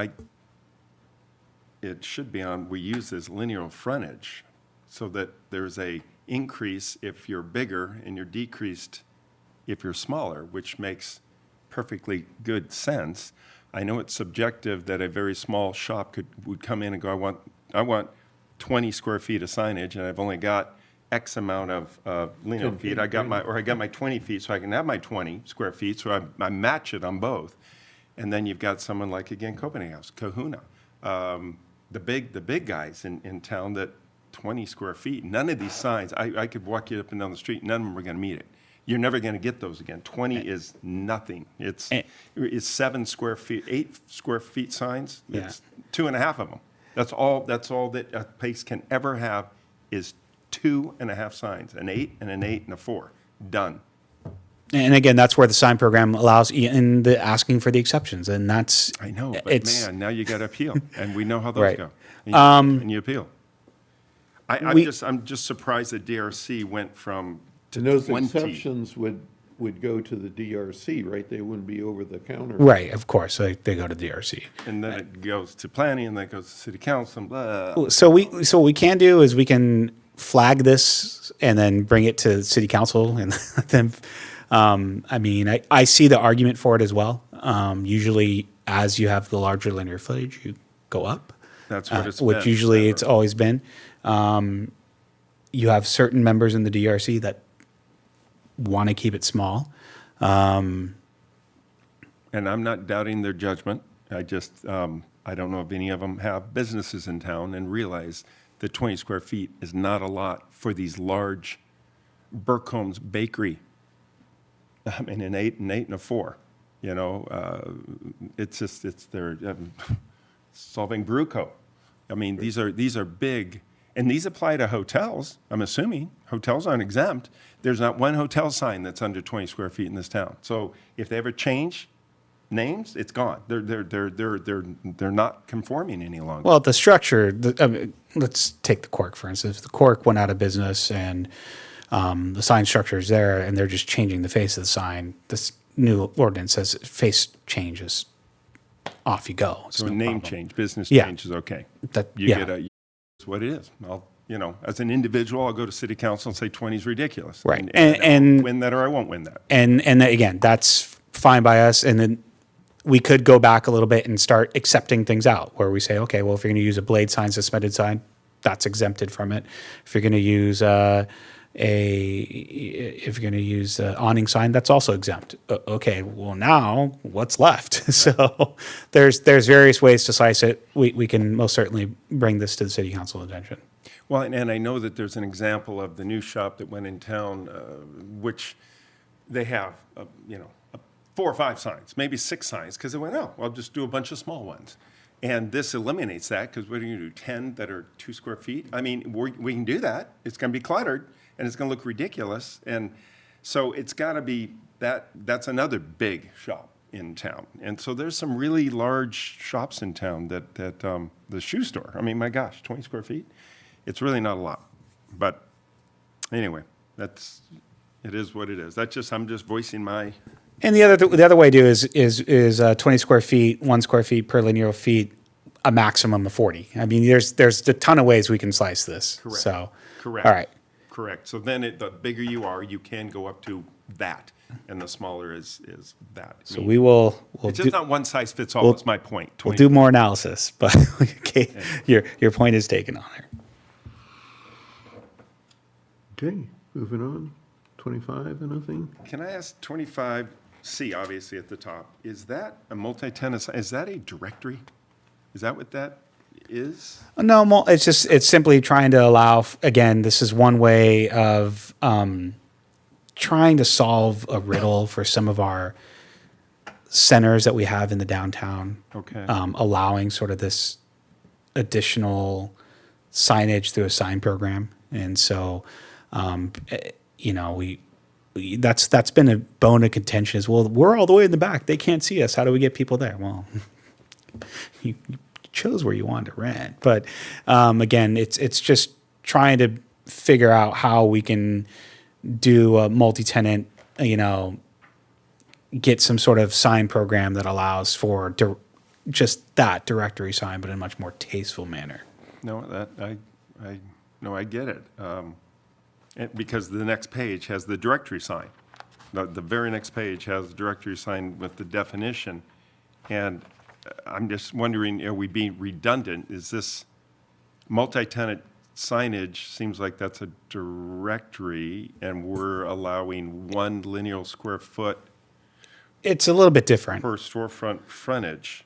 D: it should be on, we use this linear frontage so that there's a increase if you're bigger and you're decreased if you're smaller, which makes perfectly good sense. I know it's subjective that a very small shop would come in and go, I want 20 square feet of signage, and I've only got X amount of linear feet. I got my 20 feet, so I can have my 20 square feet, so I match it on both. And then you've got someone like, again, Copenhagen House, Kahuna, the big guys in town that 20 square feet. None of these signs, I could walk you up and down the street, none of them are going to meet it. You're never going to get those again. 20 is nothing. It's 7 square feet, 8 square feet signs.
E: Yeah.
D: It's 2.5 of them. That's all that a place can ever have is 2.5 signs, an 8 and an 8 and a 4. Done.
E: and again, that's where the sign program allows in the asking for the exceptions, and that's
D: I know, but
E: it's
D: man, now you got to appeal, and we know how those
E: Right.
D: go. And you appeal. I'm just surprised that DRC went from to
A: And those
D: 20.
A: exceptions would go to the DRC, right? They wouldn't be over the counter.
E: right. Of course, they go to DRC.
D: And then it goes to planning, and then it goes to city council, and blah.
E: So what we can do is we can flag this and then bring it to city council and let them. I mean, I see the argument for it as well. Usually, as you have the larger linear footage, you go up.
D: That's what it's
E: which
D: been,
E: usually
D: never.
E: it's always been. you have certain members in the DRC that want to keep it small.
D: And I'm not doubting their judgment. I just, I don't know if any of them have businesses in town and realize that 20 square feet is not a lot for these large Burkholm's Bakery. I mean, an 8 and a 4, you know, it's just, it's their Solvang Brew Co. I mean, these are big, and these apply to hotels, I'm assuming. Hotels aren't exempt. There's not one hotel sign that's under 20 square feet in this town. So if they ever change names, it's gone. They're not conforming any longer.
E: Well, the structure, I mean, let's take the Cork, for instance. The Cork went out of business and the sign structure is there and they're just changing the face of the sign. This new ordinance says face changes, off you go. It's
D: So a
E: no
D: name
E: problem.
D: change, business
E: Yeah.
D: change is okay.
E: That,
D: You
E: yeah.
D: get it's what it is. You know, as an individual, I'll go to city council and say 20 is ridiculous.
E: Right.
D: And
E: And-
D: I'll win that or I won't win that.
E: And again, that's fine by us. And then we could go back a little bit and start accepting things out where we say, okay, well, if you're going to use a blade sign, suspended sign, that's exempted from it. If you're going to use awning sign, that's also exempt. Okay, well now what's left? So there's various ways to slice it. We can most certainly bring this to the city council attention.
D: Well, and I know that there's an example of the new shop that went in town, which they have, 4 or 5 signs, maybe 6 signs, because they went, oh, well, I'll just do a bunch of small ones. And this eliminates that, because what are you going to do, 10 that are 2 square feet? I mean, we can do that. It's going to be cluttered, and it's going to look ridiculous. And so it's got to be, that's another big shop in town. And so there's some really large shops in town that the shoe store, I mean, my gosh, 20 square feet? It's really not a lot. But anyway, it is what it is. I'm just voicing my,
E: And the other way to do is 20 square feet, 1 square feet per linear feet, a maximum of 40. I mean, there's a ton of ways we can slice this.
D: Correct.
E: So,
D: correct.
E: all right.
D: Correct. So then the bigger you are, you can go up to that, and the smaller is that.
E: So we'll
D: It's
E: do,
D: just not one size fits all, is my point.
E: we'll
D: 20
E: do more analysis, but okay, your point is taken on there.
A: Okay, moving on. 25, anything?
D: Can I ask 25C, obviously at the top, is that a multi-tenant, is that a directory? Is that what that is?
E: No, it's simply trying to allow, again, this is one way of trying to solve a riddle for some of our centers that we have in the downtown.
D: Okay.
E: Allowing sort of this additional signage through a sign program. And so, that's been a bone of contention is, well, we're all the way in the back. They can't see us. How do we get people there? Well, you chose where you wanted to rent. But again, it's just trying to figure out how we can do a multi-tenant, get some sort of sign program that allows for just that directory sign, but in a much more tasteful manner.
D: No, I get it. Because the next page has the directory sign. The very next page has the directory sign with the definition. And I'm just wondering, are we being redundant? Is this multi-tenant signage, seems like that's a directory, and we're allowing 1 linear square foot
E: It's a little bit different.
D: per storefront frontage.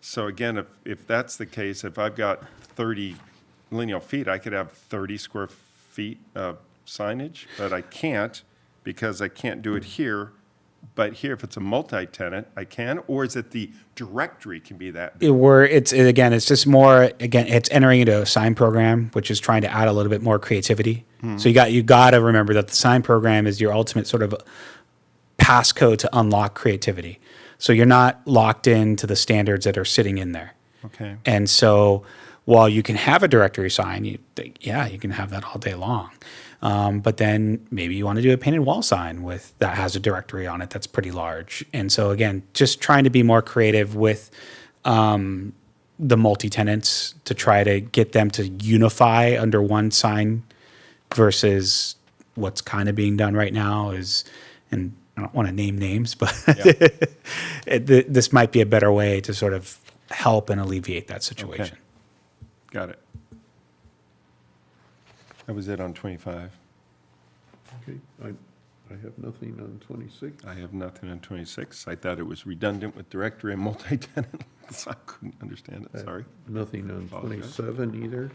D: So again, if that's the case, if I've got 30 linear feet, I could have 30 square feet of signage, but I can't because I can't do it here. But here, if it's a multi-tenant, I can, or is it the directory can be that big?
E: It's just more, again, it's entering into a sign program, which is trying to add a little bit more creativity. So you got to remember that the sign program is your ultimate sort of passcode to unlock creativity. So you're not locked into the standards that are sitting in there.
D: Okay.
E: And so while you can have a directory sign, you can have that all day long. But then maybe you want to do a painted wall sign that has a directory on it that's pretty large. And so again, just trying to be more creative with the multi-tenants to try to get them to unify under one sign versus what's kind of being done right now is, and I don't want to name names, but this might be a better way to sort of help and alleviate that situation.
D: Got it. That was it on 25.
A: Okay, I have nothing on 26.
D: I have nothing on 26. I thought it was redundant with directory and multi-tenant, so I couldn't understand it, sorry.
A: Nothing on
D: Apologize.
A: 27 either.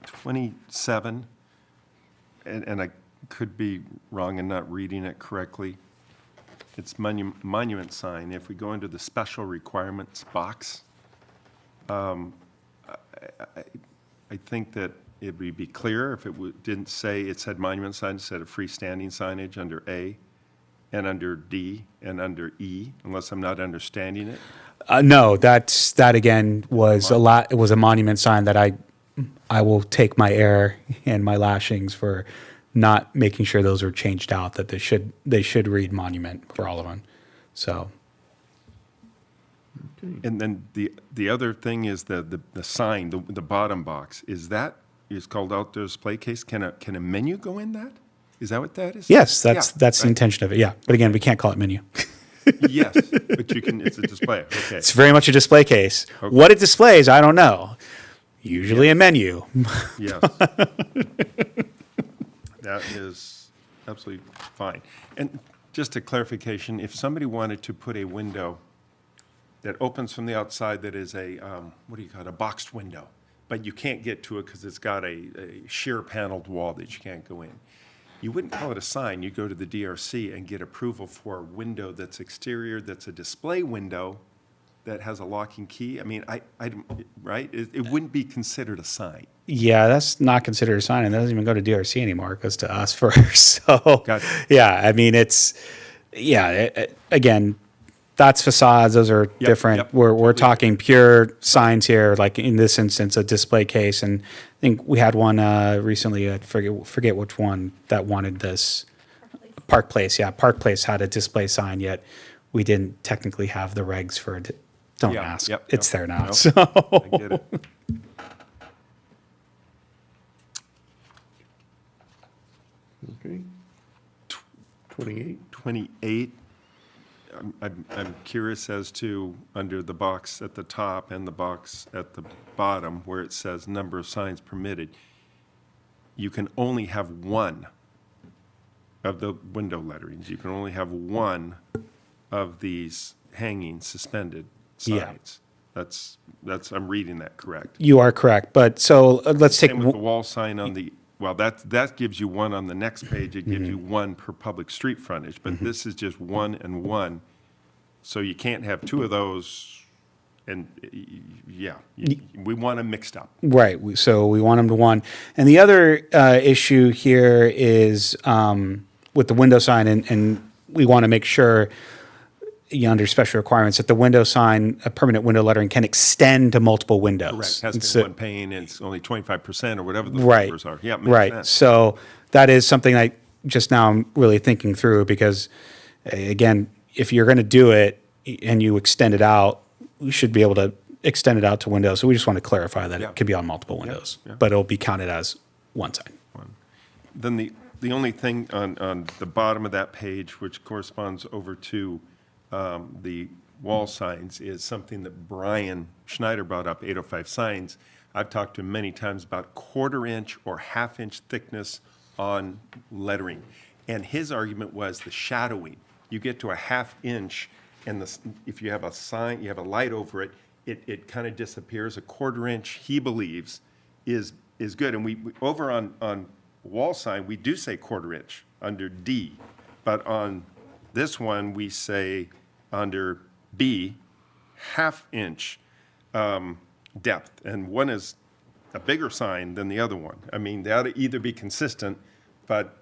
D: 27, and I could be wrong in not reading it correctly. It's monument sign. If we go into the special requirements box, I think that it would be clearer if it didn't say, it said monument sign instead of freestanding signage under A, and under D, and under E, unless I'm not understanding it.
E: No, that again was it was a monument sign that I will take my error and my lashings for not making sure those are changed out, that they should read monument for all of them. So
D: And then the other thing is the sign, the bottom box, is called outdoor display case. Can a menu go in that? Is that what that is?
E: yes, that's
D: Yeah,
E: the
D: right.
E: intention of it. Yeah, but again, we can't call it menu.
D: Yes, but you can, it's a display, okay.
E: It's very much a display case.
D: Okay.
E: What it displays, I don't know. Usually a menu.
D: Yes. That is absolutely fine. And just a clarification, if somebody wanted to put a window that opens from the outside that is a, what do you call it, a boxed window, but you can't get to it because it's got a sheer paneled wall that you can't go in. You wouldn't call it a sign, you'd go to the DRC and get approval for a window that's exterior, that's a display window that has a locking key. I mean, right? It wouldn't be considered a sign.
E: Yeah, that's not considered a sign, and that doesn't even go to DRC anymore. It goes to us first. So,
D: Gotcha.
E: yeah, I mean, again, that's facades. Those are different.
D: yep,
E: We're
D: totally
E: talking pure signs here, like in this instance, a display case. And I think we had one recently, I forget which one, that wanted this. Park Place, yeah. Park Place had a display sign, yet we didn't technically have the regs for it. Don't
D: Yeah,
E: ask.
D: yep,
E: It's
D: yep,
E: there now.
D: nope.
E: So.
D: I get it.
A: Okay. 28.
D: 28, I'm curious as to, under the box at the top and the box at the bottom, where it says number of signs permitted, you can only have one of the window letterings. You can only have one of these hanging, suspended
E: Yeah.
D: signs. I'm reading that correct.
E: You are correct. But so let's take.
D: Same with the wall sign on the, well, that gives you one on the next page. It gives you one per public street frontage, but this is just one and one. So you can't have two of those, and we want them mixed up.
E: Right. So we want them to one. And the other issue here is with the window sign, and we want to make sure, under special requirements, that the window sign, a permanent window lettering, can extend to multiple windows.
D: Correct. Has to be one pane, and it's only 25% or whatever the
E: Right.
D: numbers are. Yeah, makes
E: Right.
D: sense.
E: So that is something I just now I'm really thinking through, because again, if you're going to do it and you extend it out, we should be able to extend it out to windows. So we just want to clarify that
D: Yeah.
E: it could be on multiple windows,
D: yeah.
E: but it'll be counted as one sign.
D: Then the only thing on the bottom of that page, which corresponds over to the wall signs, is something that Brian Schneider brought up, 805 signs. I've talked to him many times about 1/4 inch or 1/2 inch thickness on lettering. And his argument was the shadowing. You get to a 1/2 inch, and if you have a sign, you have a light over it, it kind of disappears. A 1/4 inch, he believes, is good. And we over on wall sign, we do say 1/4 inch under D, but on this one, we say under B, 1/2 inch depth. And one is a bigger sign than the other one. I mean, they ought to either be consistent, but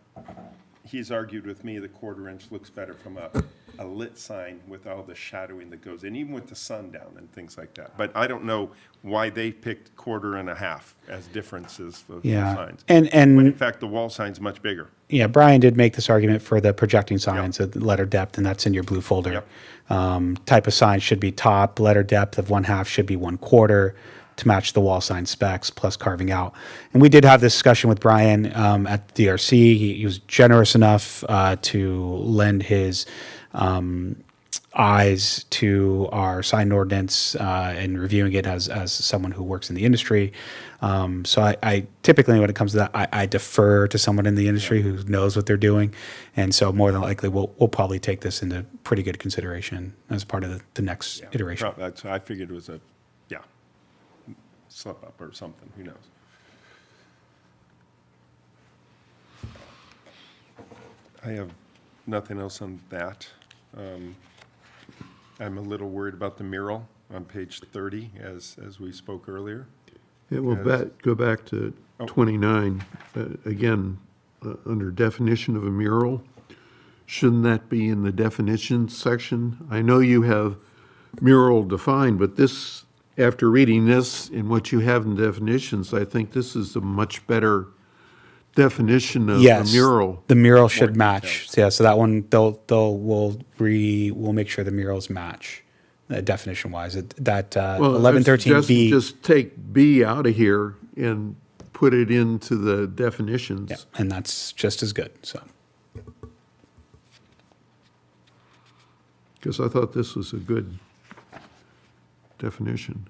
D: he's argued with me the 1/4 inch looks better from a lit sign with all the shadowing that goes in, even with the sun down and things like that. But I don't know why they picked 1/4 and 1/2 as differences for
E: Yeah.
D: signs.
E: And
D: When in fact, the wall sign's much bigger.
E: yeah, Brian did make this argument for the projecting signs, the letter depth, and that's in your blue folder.
D: Yep.
E: Type of sign should be top, letter depth of 1/2 should be 1/4 to match the wall sign specs, plus carving out. And we did have this discussion with Brian at the DRC. He was generous enough to lend his eyes to our sign ordinance and reviewing it as someone who works in the industry. So I typically, when it comes to that, I defer to someone in the industry who knows what they're doing. And so more than likely, we'll probably take this into pretty good consideration as part of the next iteration.
D: That's, I figured it was a, slip up or something, who knows? I have nothing else on that. I'm a little worried about the mural on page 30, as we spoke earlier.
A: Yeah, well, go back to
D: Oh.
A: 29, again, under definition of a mural. Shouldn't that be in the definitions section? I know you have mural defined, but this, after reading this and what you have in definitions, I think this is a much better definition of a
E: Yes,
A: mural.
E: the mural should match. Yeah, so that one we'll make sure the murals match definition wise. That
A: Well,
E: 1113B.
A: Just take B out of here and put it into the definitions.
E: Yeah, and that's just as good. So
A: Because I thought this was a good definition.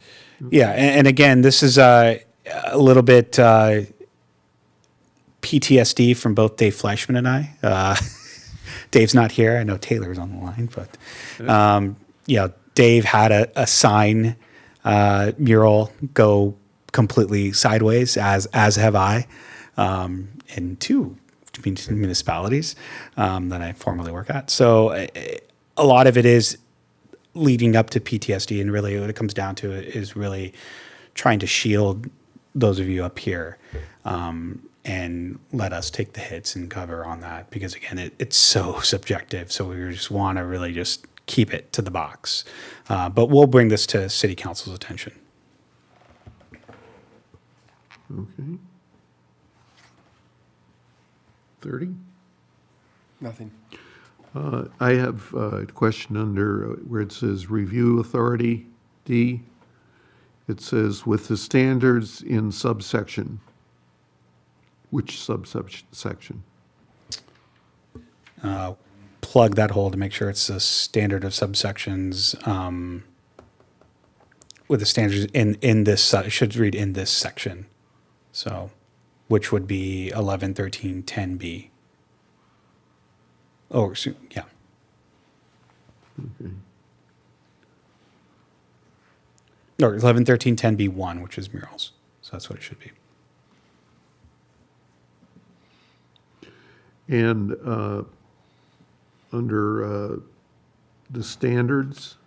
E: yeah, and again, this is a little bit PTSD from both Dave Fleischman and I. Dave's not here. I know Taylor's on the line, but Dave had a sign mural go completely sideways, as have I, in two municipalities that I formerly work at. So a lot of it is leading up to PTSD, and really what it comes down to is really trying to shield those of you up here and let us take the hits and cover on that, because again, it's so subjective. So we just want to really just keep it to the box. But we'll bring this to City Council's attention.
A: Okay. 30?
D: Nothing.
A: I have a question under where it says Review Authority, D. It says, with the standards in subsection. Which subsection?
E: Plug that hole to make sure it's a standard of subsections with the standards in this, it should read in this section. So, which would be 11, 13, 10B. Oh, yeah.
A: Okay.
E: Or 11, 13, 10B1, which is murals. So that's what it should be.
A: And under the standards,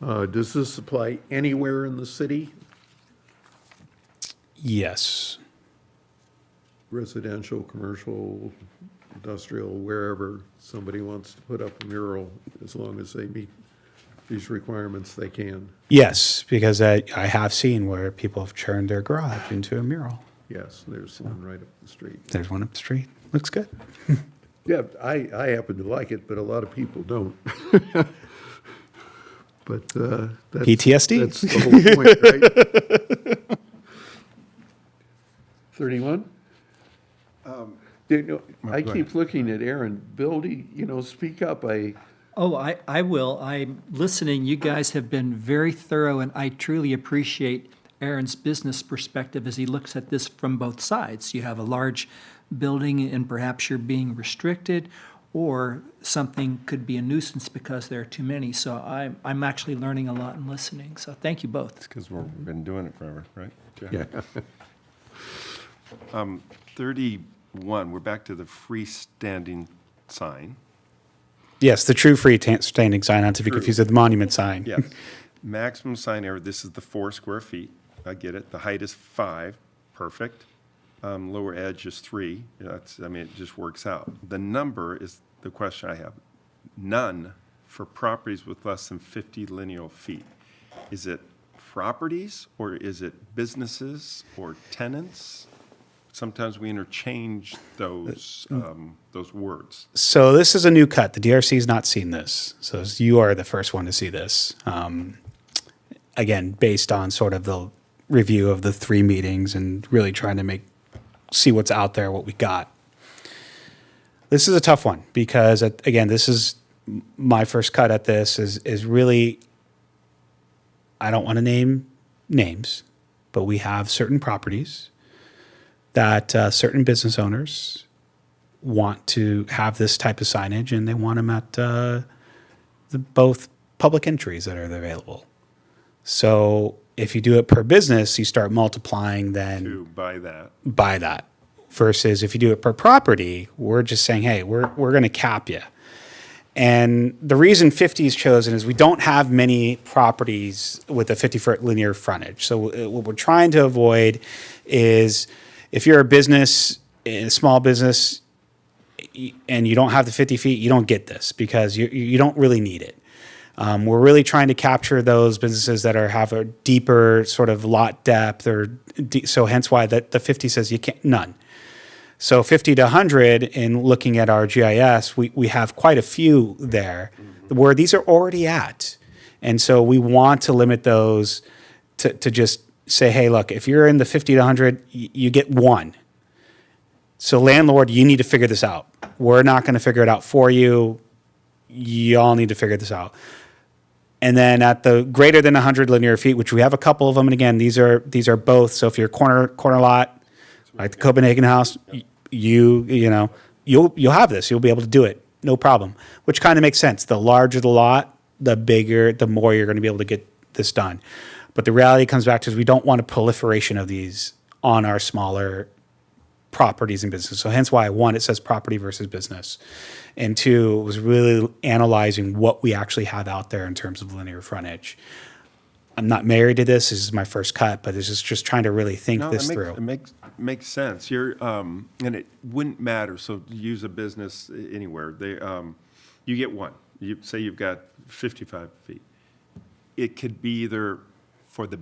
A: does this apply anywhere in the city?
E: Yes.
A: Residential, commercial, industrial, wherever somebody wants to put up a mural, as long as they meet these requirements, they can.
E: Yes, because I have seen where people have turned their garage into a mural.
A: Yes, there's one right up the street.
E: There's one up the street. Looks good.
A: Yeah, I happen to like it, but a lot of people don't. But that's...
E: PTSD.
A: That's the whole point, right? 31? I keep looking at Aaron. Bill, speak up.
C: Oh, I will. I'm listening. You guys have been very thorough, and I truly appreciate Aaron's business perspective as he looks at this from both sides. You have a large building, and perhaps you're being restricted, or something could be a nuisance because there are too many. So I'm actually learning a lot and listening. So thank you both.
D: Because we've been doing it forever, right?
A: Yeah.
D: 31, we're back to the freestanding sign.
E: Yes, the true freestanding sign, not to be confused with the monument sign.
D: Yes. Maximum sign area, this is the 4 square feet. I get it. The height is 5, perfect. Lower edge is 3. It just works out. The number is the question I have. None for properties with less than 50 lineal feet. Is it properties, or is it businesses or tenants? Sometimes we interchange those words.
E: So this is a new cut. The DRC has not seen this. So you are the first one to see this. Again, based on sort of the review of the 3 meetings and really trying to see what's out there, what we got. This is a tough one because, again, this is my first cut at this is really, I don't want to name names, but we have certain properties that certain business owners want to have this type of signage, and they want them at both public entries that are available. So if you do it per business, you start multiplying then
D: To buy that.
E: by that. Versus if you do it per property, we're just saying, hey, we're going to cap you. And the reason 50 is chosen is we don't have many properties with a 50-foot linear frontage. So what we're trying to avoid is if you're a business, a small business, and you don't have the 50 feet, you don't get this because you don't really need it. We're really trying to capture those businesses that have a deeper sort of lot depth, so hence why the 50 says you can't, none. So 50 to 100, in looking at our GIS, we have quite a few there where these are already at. And so we want to limit those to just say, hey, look, if you're in the 50 to 100, you get one. So landlord, you need to figure this out. We're not going to figure it out for you. You all need to figure this out. And then at the greater than 100 linear feet, which we have a couple of them, and again, these are both. So if you're corner lot, like the Copenhagen house, you'll have this. You'll be able to do it, no problem. Which kind of makes sense. The larger the lot, the bigger, the more you're going to be able to get this done. But the reality comes back to is we don't want a proliferation of these on our smaller properties and businesses. So hence why, one, it says property versus business. And two, it was really analyzing what we actually have out there in terms of linear frontage. I'm not married to this. This is my first cut, but this is just trying to really think this through.
D: It makes sense. And it wouldn't matter. So use a business anywhere. You get one. You say you've got 55 feet. It could be either for the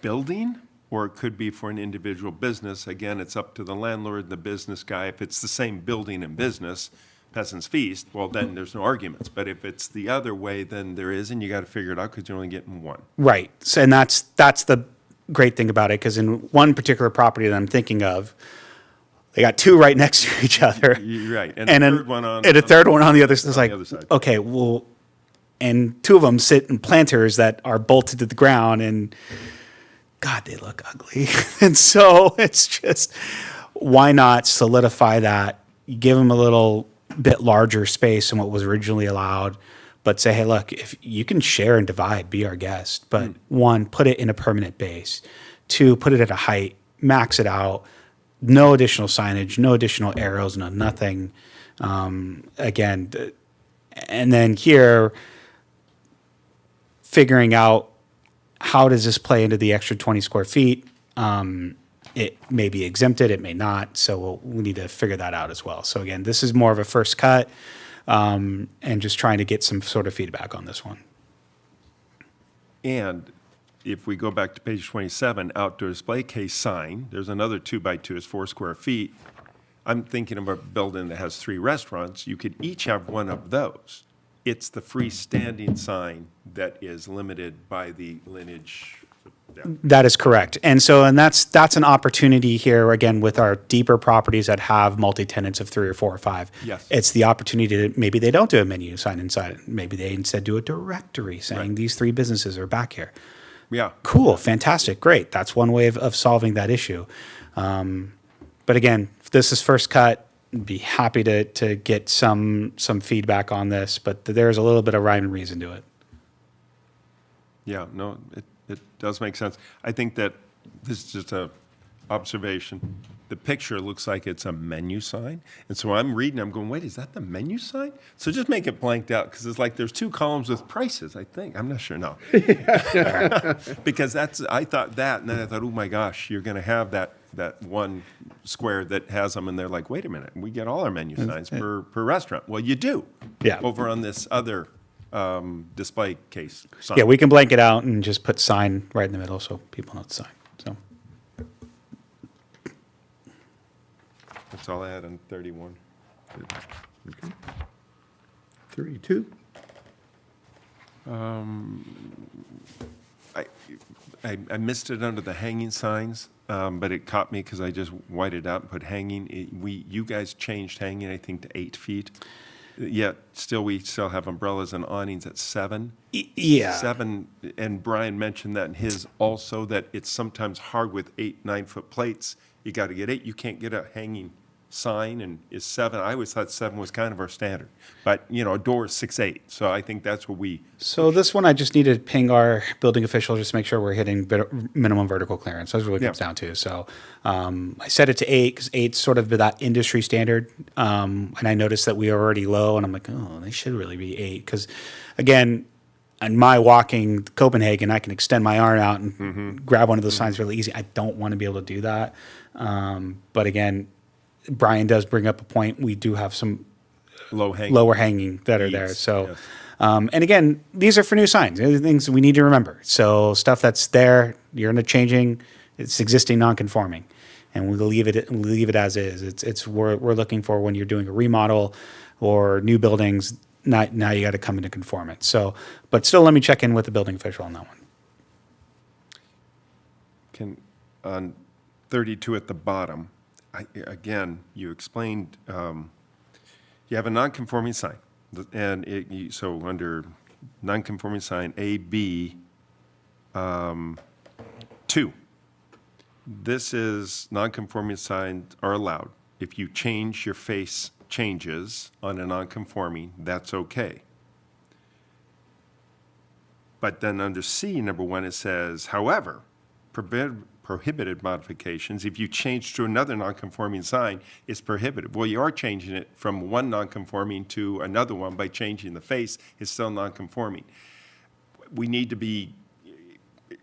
D: building or it could be for an individual business. Again, it's up to the landlord, the business guy. If it's the same building and business, Peasant's Feast, well, then there's no arguments. But if it's the other way, then there is, and you got to figure it out because you're only getting one.
E: Right. So, and that's the great thing about it, because in one particular property that I'm thinking of, they got two right next to each other.
D: You're right.
E: And
D: a
E: then-
D: third one on.
E: and a third one on the other side. It's
D: on
E: like,
D: the other side.
E: okay, well, and two of them sit in planters that are bolted to the ground, and God, they look ugly. And so it's just, why not solidify that, give them a little bit larger space than what was originally allowed, but say, hey, look, if you can share and divide, be our guest. But one, put it in a permanent base. Two, put it at a height, max it out. No additional signage, no additional arrows, no nothing. Again, and then here, figuring out how does this play into the extra 20 square feet. It may be exempted, it may not. So we need to figure that out as well. So again, this is more of a first cut, and just trying to get some sort of feedback on this one.
D: And if we go back to page 27, outdoor display case sign, there's another 2x2 is 4 square feet. I'm thinking of a building that has 3 restaurants. You could each have one of those. It's the freestanding sign that is limited by the lineage. Yeah.
E: That is correct. And that's an opportunity here, again, with our deeper properties that have multi-tenants of 3 or 4 or 5.
D: Yes.
E: It's the opportunity to, maybe they don't do a menu sign inside. Maybe they instead do a directory saying
D: Right.
E: these 3 businesses are back here.
D: Yeah.
E: Cool, fantastic, great. That's one way of solving that issue. But again, if this is first cut, I'd be happy to get some feedback on this, but there's a little bit of rhyme and reason to it.
D: Yeah, no, it does make sense. I think that this is just a observation. The picture looks like it's a menu sign. And so I'm reading, I'm going, wait, is that the menu sign? So just make it blanked out because it's like there's 2 columns with prices, I think. I'm not sure, no. Because I thought that, and then I thought, oh my gosh, you're going to have that one square that has them, and they're like, wait a minute, we get all our menu signs per restaurant. Well, you do.
E: Yeah.
D: Over on this other display case sign.
E: Yeah, we can blank it out and just put sign right in the middle so people know it's sign. So
D: That's all I had on 31.
A: 32?
D: I missed it under the hanging signs, but it caught me because I just whited out and put hanging. You guys changed hanging, I think, to 8 feet. Yet still, we still have umbrellas and awnings at 7.
E: Yeah.
D: 7, and Brian mentioned that in his also, that it's sometimes hard with 8, 9-foot plates. You got to get 8. You can't get a hanging sign, and is 7. I always thought 7 was kind of our standard. But, you know, a door is 6, 8. So I think that's what we,
E: So this one, I just need to ping our building official just to make sure we're hitting minimum vertical clearance. That's what it comes
D: Yeah.
E: down to. So I set it to 8 because 8's sort of that industry standard. And I noticed that we are already low, and I'm like, oh, they should really be 8. Because, again, on my walking Copenhagen, I can extend my arm out and grab one of those signs really easy. I don't want to be able to do that. But again, Brian does bring up a point. We do have some lower hanging that are there.
D: Yes,
E: So,
D: yes.
E: and again, these are for new signs. These are things we need to remember. So stuff that's there, you're not changing. It's existing, non-conforming, and we'll leave it as is. It's we're looking for when you're doing a remodel or new buildings. Now you got to come into conformance. So, but still, let me check in with the building official on that one.
D: on 32 at the bottom, again, you explained, you have a non-conforming sign. And so under non-conforming sign AB 2, this is non-conforming signs are allowed. If you change your face changes on a non-conforming, that's okay. But then under C, number 1, it says, however, prohibited modifications, if you change to another non-conforming sign, it's prohibited. Well, you are changing it from one non-conforming to another one by changing the face. It's still non-conforming. We need to be,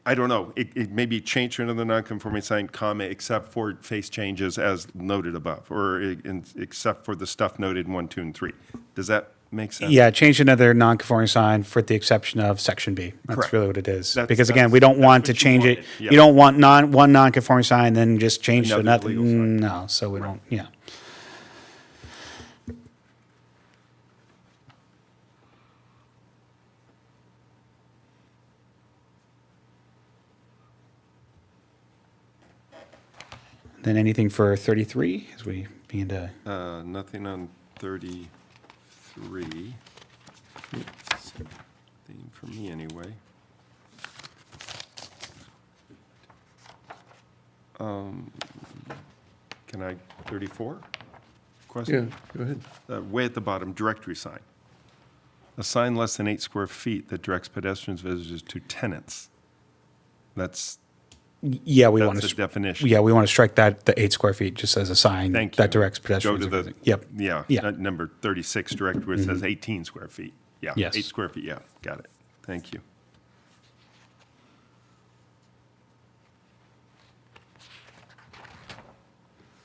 D: I don't know, it may be changed to another non-conforming sign, comma, except for face changes as noted above, or except for the stuff noted in 1, 2, and 3. Does that make sense?
E: Yeah, change another non-conforming sign for the exception of section B. That's
D: Correct.
E: really what it is.
D: That's-
E: Because again,
D: that's-
E: we don't
D: that's
E: want to
D: what you
E: change it.
D: wanted. Yeah.
E: You don't want one non-conforming sign, then just change to
D: Another
E: another.
D: legal sign.
E: No, so we don't. Yeah. Then anything for 33 as we begin to.
D: Nothing on 33. Nothing for me, anyway. Can I, 34?
A: Yeah,
D: Question?
A: go ahead.
D: Way at the bottom, directory sign. A sign less than 8 square feet that directs pedestrians, visitors to tenants. That's
E: Yeah, we want
D: a
E: to.
D: definition.
E: Yeah, we want to strike that the 8 square feet just as a sign
D: Thank
E: that
D: you.
E: directs pedestrians.
D: Go to the,
E: visiting. Yep.
D: yeah,
E: Yeah.
D: number 36, direct, where it says 18 square feet. Yeah,
E: Yes.
D: 8 square feet, yeah, got it. Thank you.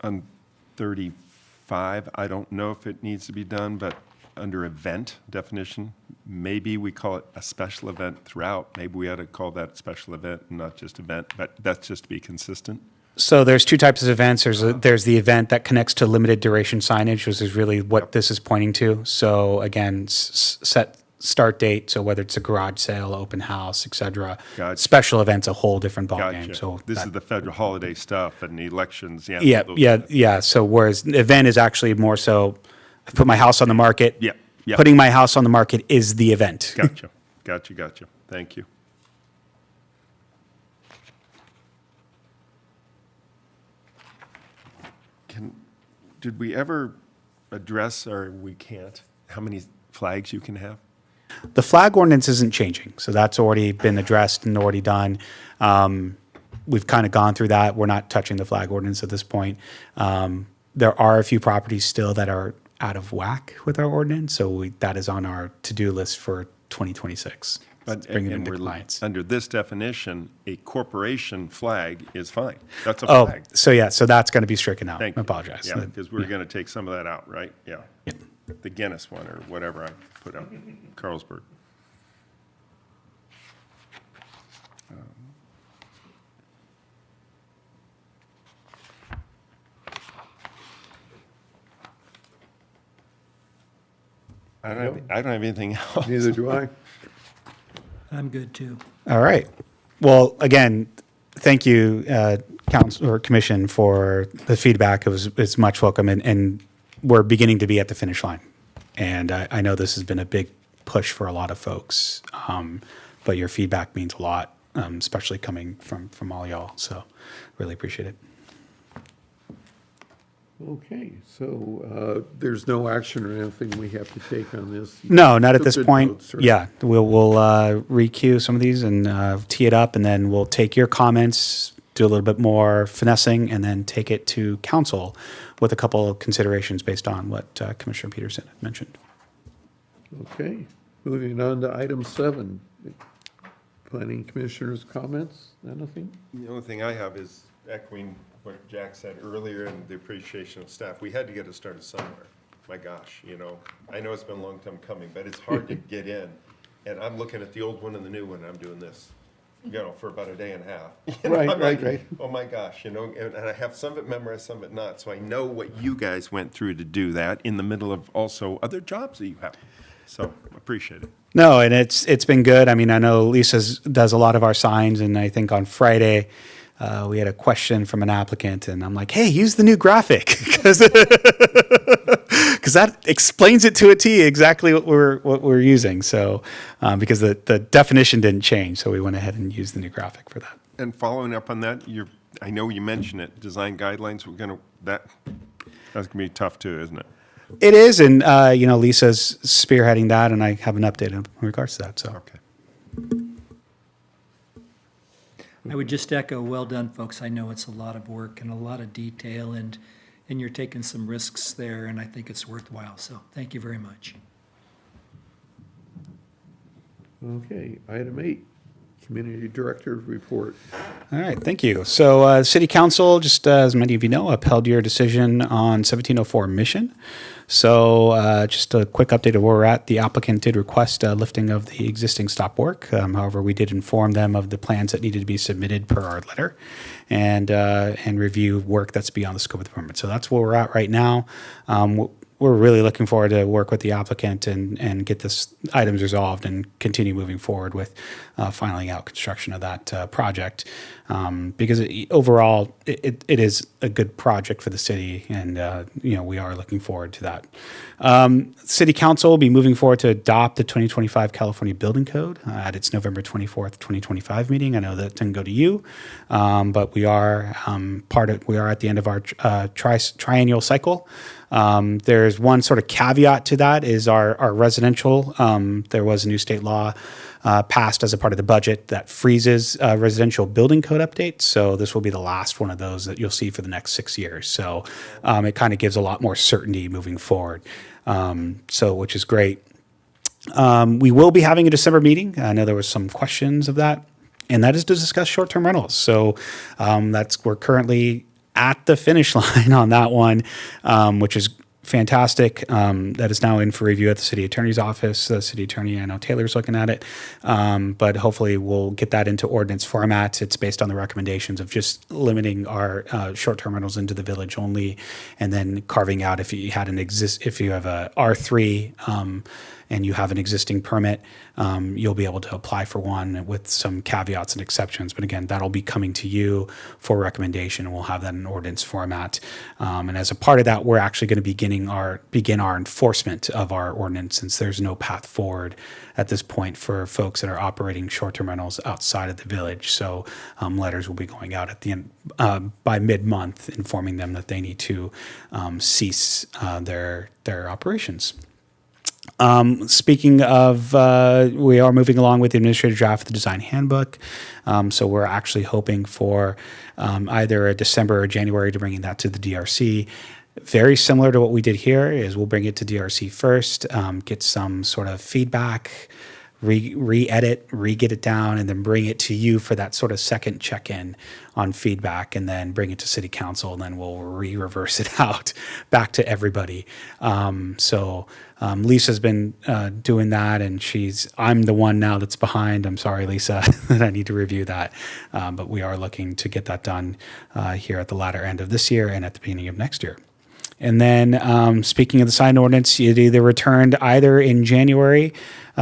D: On 35, I don't know if it needs to be done, but under event definition, maybe we call it a special event throughout. Maybe we ought to call that special event and not just event, but that's just to be consistent.
E: So there's two types of events. There's the event that connects to limited duration signage, which is really what this is pointing to. So again, set start date. So whether it's a garage sale, open house, et cetera.
D: Gotcha.
E: Special event's a whole different ballgame.
D: Gotcha.
E: So
D: This is the federal holiday stuff and the elections, yeah.
E: yeah,
D: those-
E: yeah. So whereas the event is actually more so, I put my house on the market.
D: Yeah, yeah.
E: Putting my house on the market is the event.
D: Gotcha. Thank you. Did we ever address, or we can't, how many flags you can have?
E: The flag ordinance isn't changing, so that's already been addressed and already done. We've kind of gone through that. We're not touching the flag ordinance at this point. There are a few properties still that are out of whack with our ordinance, so that is on our to-do list for 2026.
D: But
E: Bringing it
D: and
E: into
D: we're
E: compliance.
D: under this definition, a corporation flag is fine. That's a
E: Oh,
D: flag.
E: so that's going to be stricken out.
D: Thank
E: I
D: you.
E: apologize.
D: Yeah, because we're going to take some of that out, right? Yeah.
E: Yeah.
D: The Guinness one or whatever I put up, Carlsberg. I don't have anything else.
A: Neither do I.
C: I'm good too.
E: All right. Well, again, thank you, council or commission, for the feedback. It's much welcome, and we're beginning to be at the finish line. And I know this has been a big push for a lot of folks, but your feedback means a lot, especially coming from all y'all. So really appreciate it.
A: Okay, so there's no action or anything we have to take on this?
E: No, not at
A: Took
E: this
A: good
E: point.
A: notes, right?
E: Yeah, we'll re-queue some of these and tee it up, and then we'll take your comments, do a little bit more finessing, and then take it to council with a couple of considerations based on what Commissioner Peterson had mentioned.
A: Okay, moving on to item 7. Planning Commissioner's comments, anything?
D: The only thing I have is echoing what Jack said earlier and the appreciation of staff. We had to get it started somewhere. My gosh, I know it's been a long time coming, but it's hard to get in. And I'm looking at the old one and the new one, I'm doing this, for about a day and a half.
A: Right,
D: I'm
A: right,
D: like,
A: right.
D: oh my gosh, and I have some of it memorized, some of it not. So I know what you guys went through to do that in the middle of also other jobs that you have. So appreciate it.
E: No, and it's been good. I mean, I know Lisa does a lot of our signs, and I think on Friday we had a question from an applicant, and I'm like, hey, use the new graphic because that explains it to a T exactly what we're using. So because the definition didn't change, so we went ahead and used the new graphic for that.
D: And following up on that, I know you mentioned it, design guidelines, that's gonna be tough too, isn't it?
E: It is, and Lisa's spearheading that, and I have an update in regards to that. So
D: Okay.
C: I would just echo, well done, folks. I know it's a lot of work and a lot of detail, and you're taking some risks there, and I think it's worthwhile. So thank you very much.
A: Okay, item 8, Community Director report.
E: all right, thank you. So City Council, just as many of you know, upheld your decision on 1704 Mission. So just a quick update of where we're at. The applicant did request a lifting of the existing stop work. However, we did inform them of the plans that needed to be submitted per our letter and review work that's beyond the scope of the permit. So that's where we're at right now. We're really looking forward to work with the applicant and get this items resolved and continue moving forward with filing out construction of that project. Because overall, it is a good project for the city, and we are looking forward to that. City Council will be moving forward to adopt the 2025 California Building Code at its November 24th, 2025 meeting. I know that didn't go to you, but we are we are at the end of our triennial cycle. There's one sort of caveat to that is our residential. There was a new state law passed as a part of the budget that freezes residential building code updates. So this will be the last one of those that you'll see for the next 6 years. So it kind of gives a lot more certainty moving forward. Which is great. We will be having a December meeting. I know there was some questions of that, and that is to discuss short-term rentals. So we're currently at the finish line on that one, which is fantastic. That is now in for review at the city attorney's office. The city attorney, I know Taylor's looking at it, but hopefully we'll get that into ordinance format. It's based on the recommendations of just limiting our short-term rentals into the village only, and then carving out if you have a R3 and you have an existing permit, you'll be able to apply for one with some caveats and exceptions. But again, that'll be coming to you for recommendation, and we'll have that in ordinance format. And as a part of that, we're actually going to begin our enforcement of our ordinance, since there's no path forward at this point for folks that are operating short-term rentals outside of the village. So letters will be going out at the end by mid-month, informing them that they need to cease their operations. Speaking of, we are moving along with the administrative draft of the design handbook. So we're actually hoping for either a December or January to bringing that to the DRC. Very similar to what we did here is we'll bring it to DRC first, get some sort of feedback, re-edit, re-get it down, and then bring it to you for that sort of second check-in on feedback, and then bring it to city council, and then we'll reverse it out back to everybody. Lisa's been doing that, and I'm the one now that's behind. I'm sorry, Lisa, that I need to review that. But we are looking to get that done here at the latter end of this year and at the beginning of next year. And then, speaking of the sign ordinance, it either returned either in January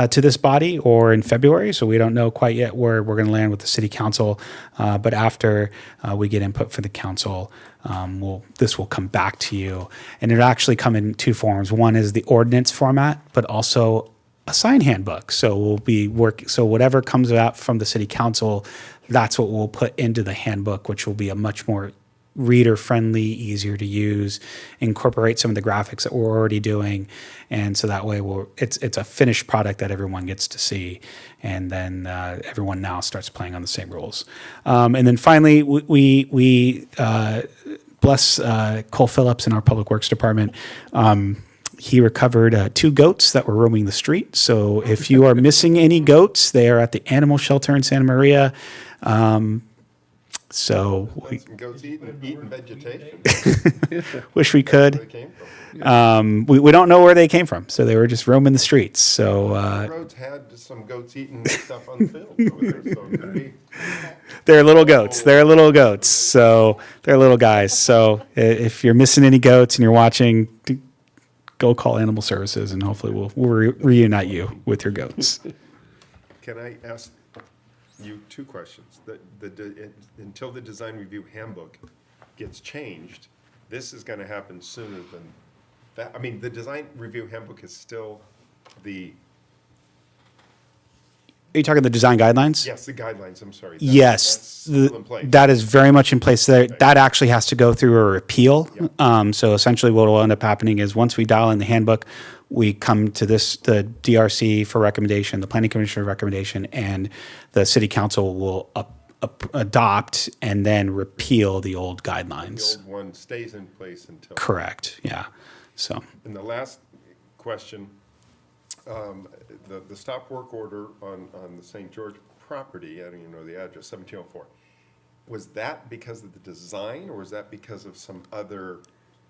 E: to this body or in February. So we don't know quite yet where we're going to land with the city council. But after we get input for the council, this will come back to you. And it'll actually come in two forms. One is the ordinance format, but also a sign handbook. So we'll be so whatever comes out from the city council, that's what we'll put into the handbook, which will be a much more reader-friendly, easier to use, incorporate some of the graphics that we're already doing, and so that way it's a finished product that everyone gets to see, and then everyone now starts playing on the same rules. And then finally, we bless Cole Phillips in our Public Works Department. He recovered 2 goats that were roaming the street. So if you are missing any goats, they are at the animal shelter in Santa Maria. So we
D: Goats eating vegetation.
E: wish we could.
D: Where they came from.
E: We don't know where they came from, so they were just roaming the streets. So
D: The roads had some goats eating stuff on the field over there, so it could be.
E: they're little goats. They're little goats. So they're little guys. So if you're missing any goats and you're watching, go call Animal Services, and hopefully we'll reunite you with your goats.
D: Can I ask you 2 questions? Until the design review handbook gets changed, this is gonna happen sooner than that. I mean, the design review handbook is still the,
E: Are you talking the design guidelines?
D: yes, the guidelines, I'm sorry.
E: Yes,
D: That's still in place.
E: that is very much in place. That actually has to go through a repeal. So essentially what will end up happening is once we dial in the handbook, we come to the DRC for recommendation, the Planning Commission for recommendation, and the City Council will adopt and then repeal the old
D: The
E: guidelines.
D: old one stays in place until.
E: Correct, yeah. So,
D: And the last question, the stop work order on the St. George property, I don't even know the address, 1704. Was that because of the design, or was that because of some other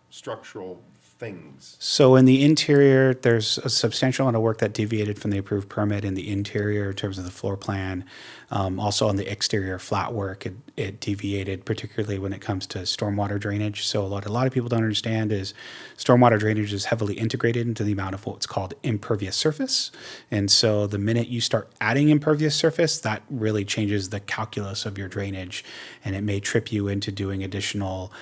D: structural things?
E: So in the interior, there's a substantial amount of work that deviated from the approved permit in the interior in terms of the floor plan. Also on the exterior flat work, it deviated, particularly when it comes to stormwater drainage. So a lot of people don't understand is stormwater drainage is heavily integrated into the amount of what's called impervious surface. And so the minute you start adding impervious surface, that really changes the calculus of your drainage, and it may trip you into doing additional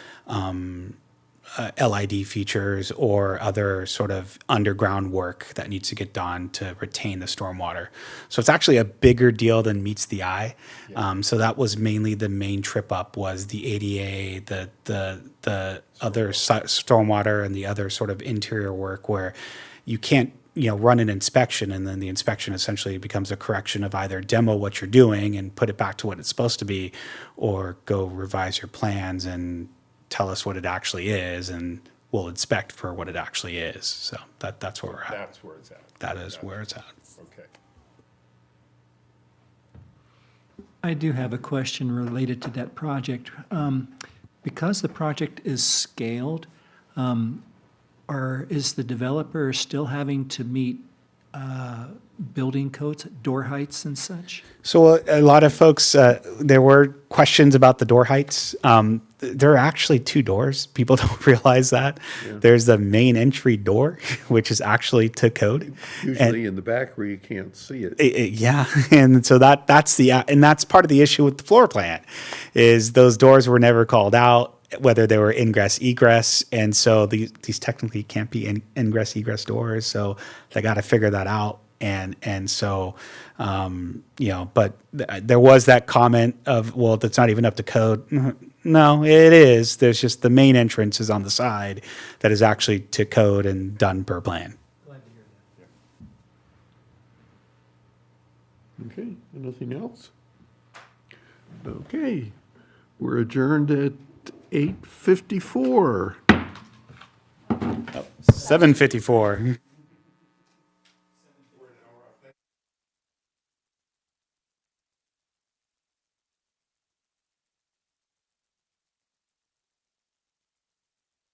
E: LID features or other sort of underground work that needs to get done to retain the stormwater. So it's actually a bigger deal than meets the eye. So that was mainly the main trip up was the ADA, the other stormwater and the other sort of interior work where you can't run an inspection, and then the inspection essentially becomes a correction of either demo what you're doing and put it back to what it's supposed to be, or go revise your plans and tell us what it actually is, and we'll inspect for what it actually is. So that's where we're at.
D: That's where it's at.
E: That is where it's at.
D: Okay.
C: I do have a question related to that project. Because the project is scaled, is the developer still having to meet building codes, door heights and such?
E: So a lot of folks, there were questions about the door heights. There are actually 2 doors. People don't realize that. There's the main entry door, which is actually to code.
A: Usually in the back where you can't see it.
E: Yeah, and so that's part of the issue with the floor plan, is those doors were never called out, whether they were ingress egress, and so these technically can't be ingress egress doors. So they got to figure that out, and so but there was that comment of, well, that's not even up to code. No, it is. There's just the main entrance is on the side that is actually to code and done per plan.
A: Okay, anything else? Okay, we're adjourned at 8:54.
E: 7:54.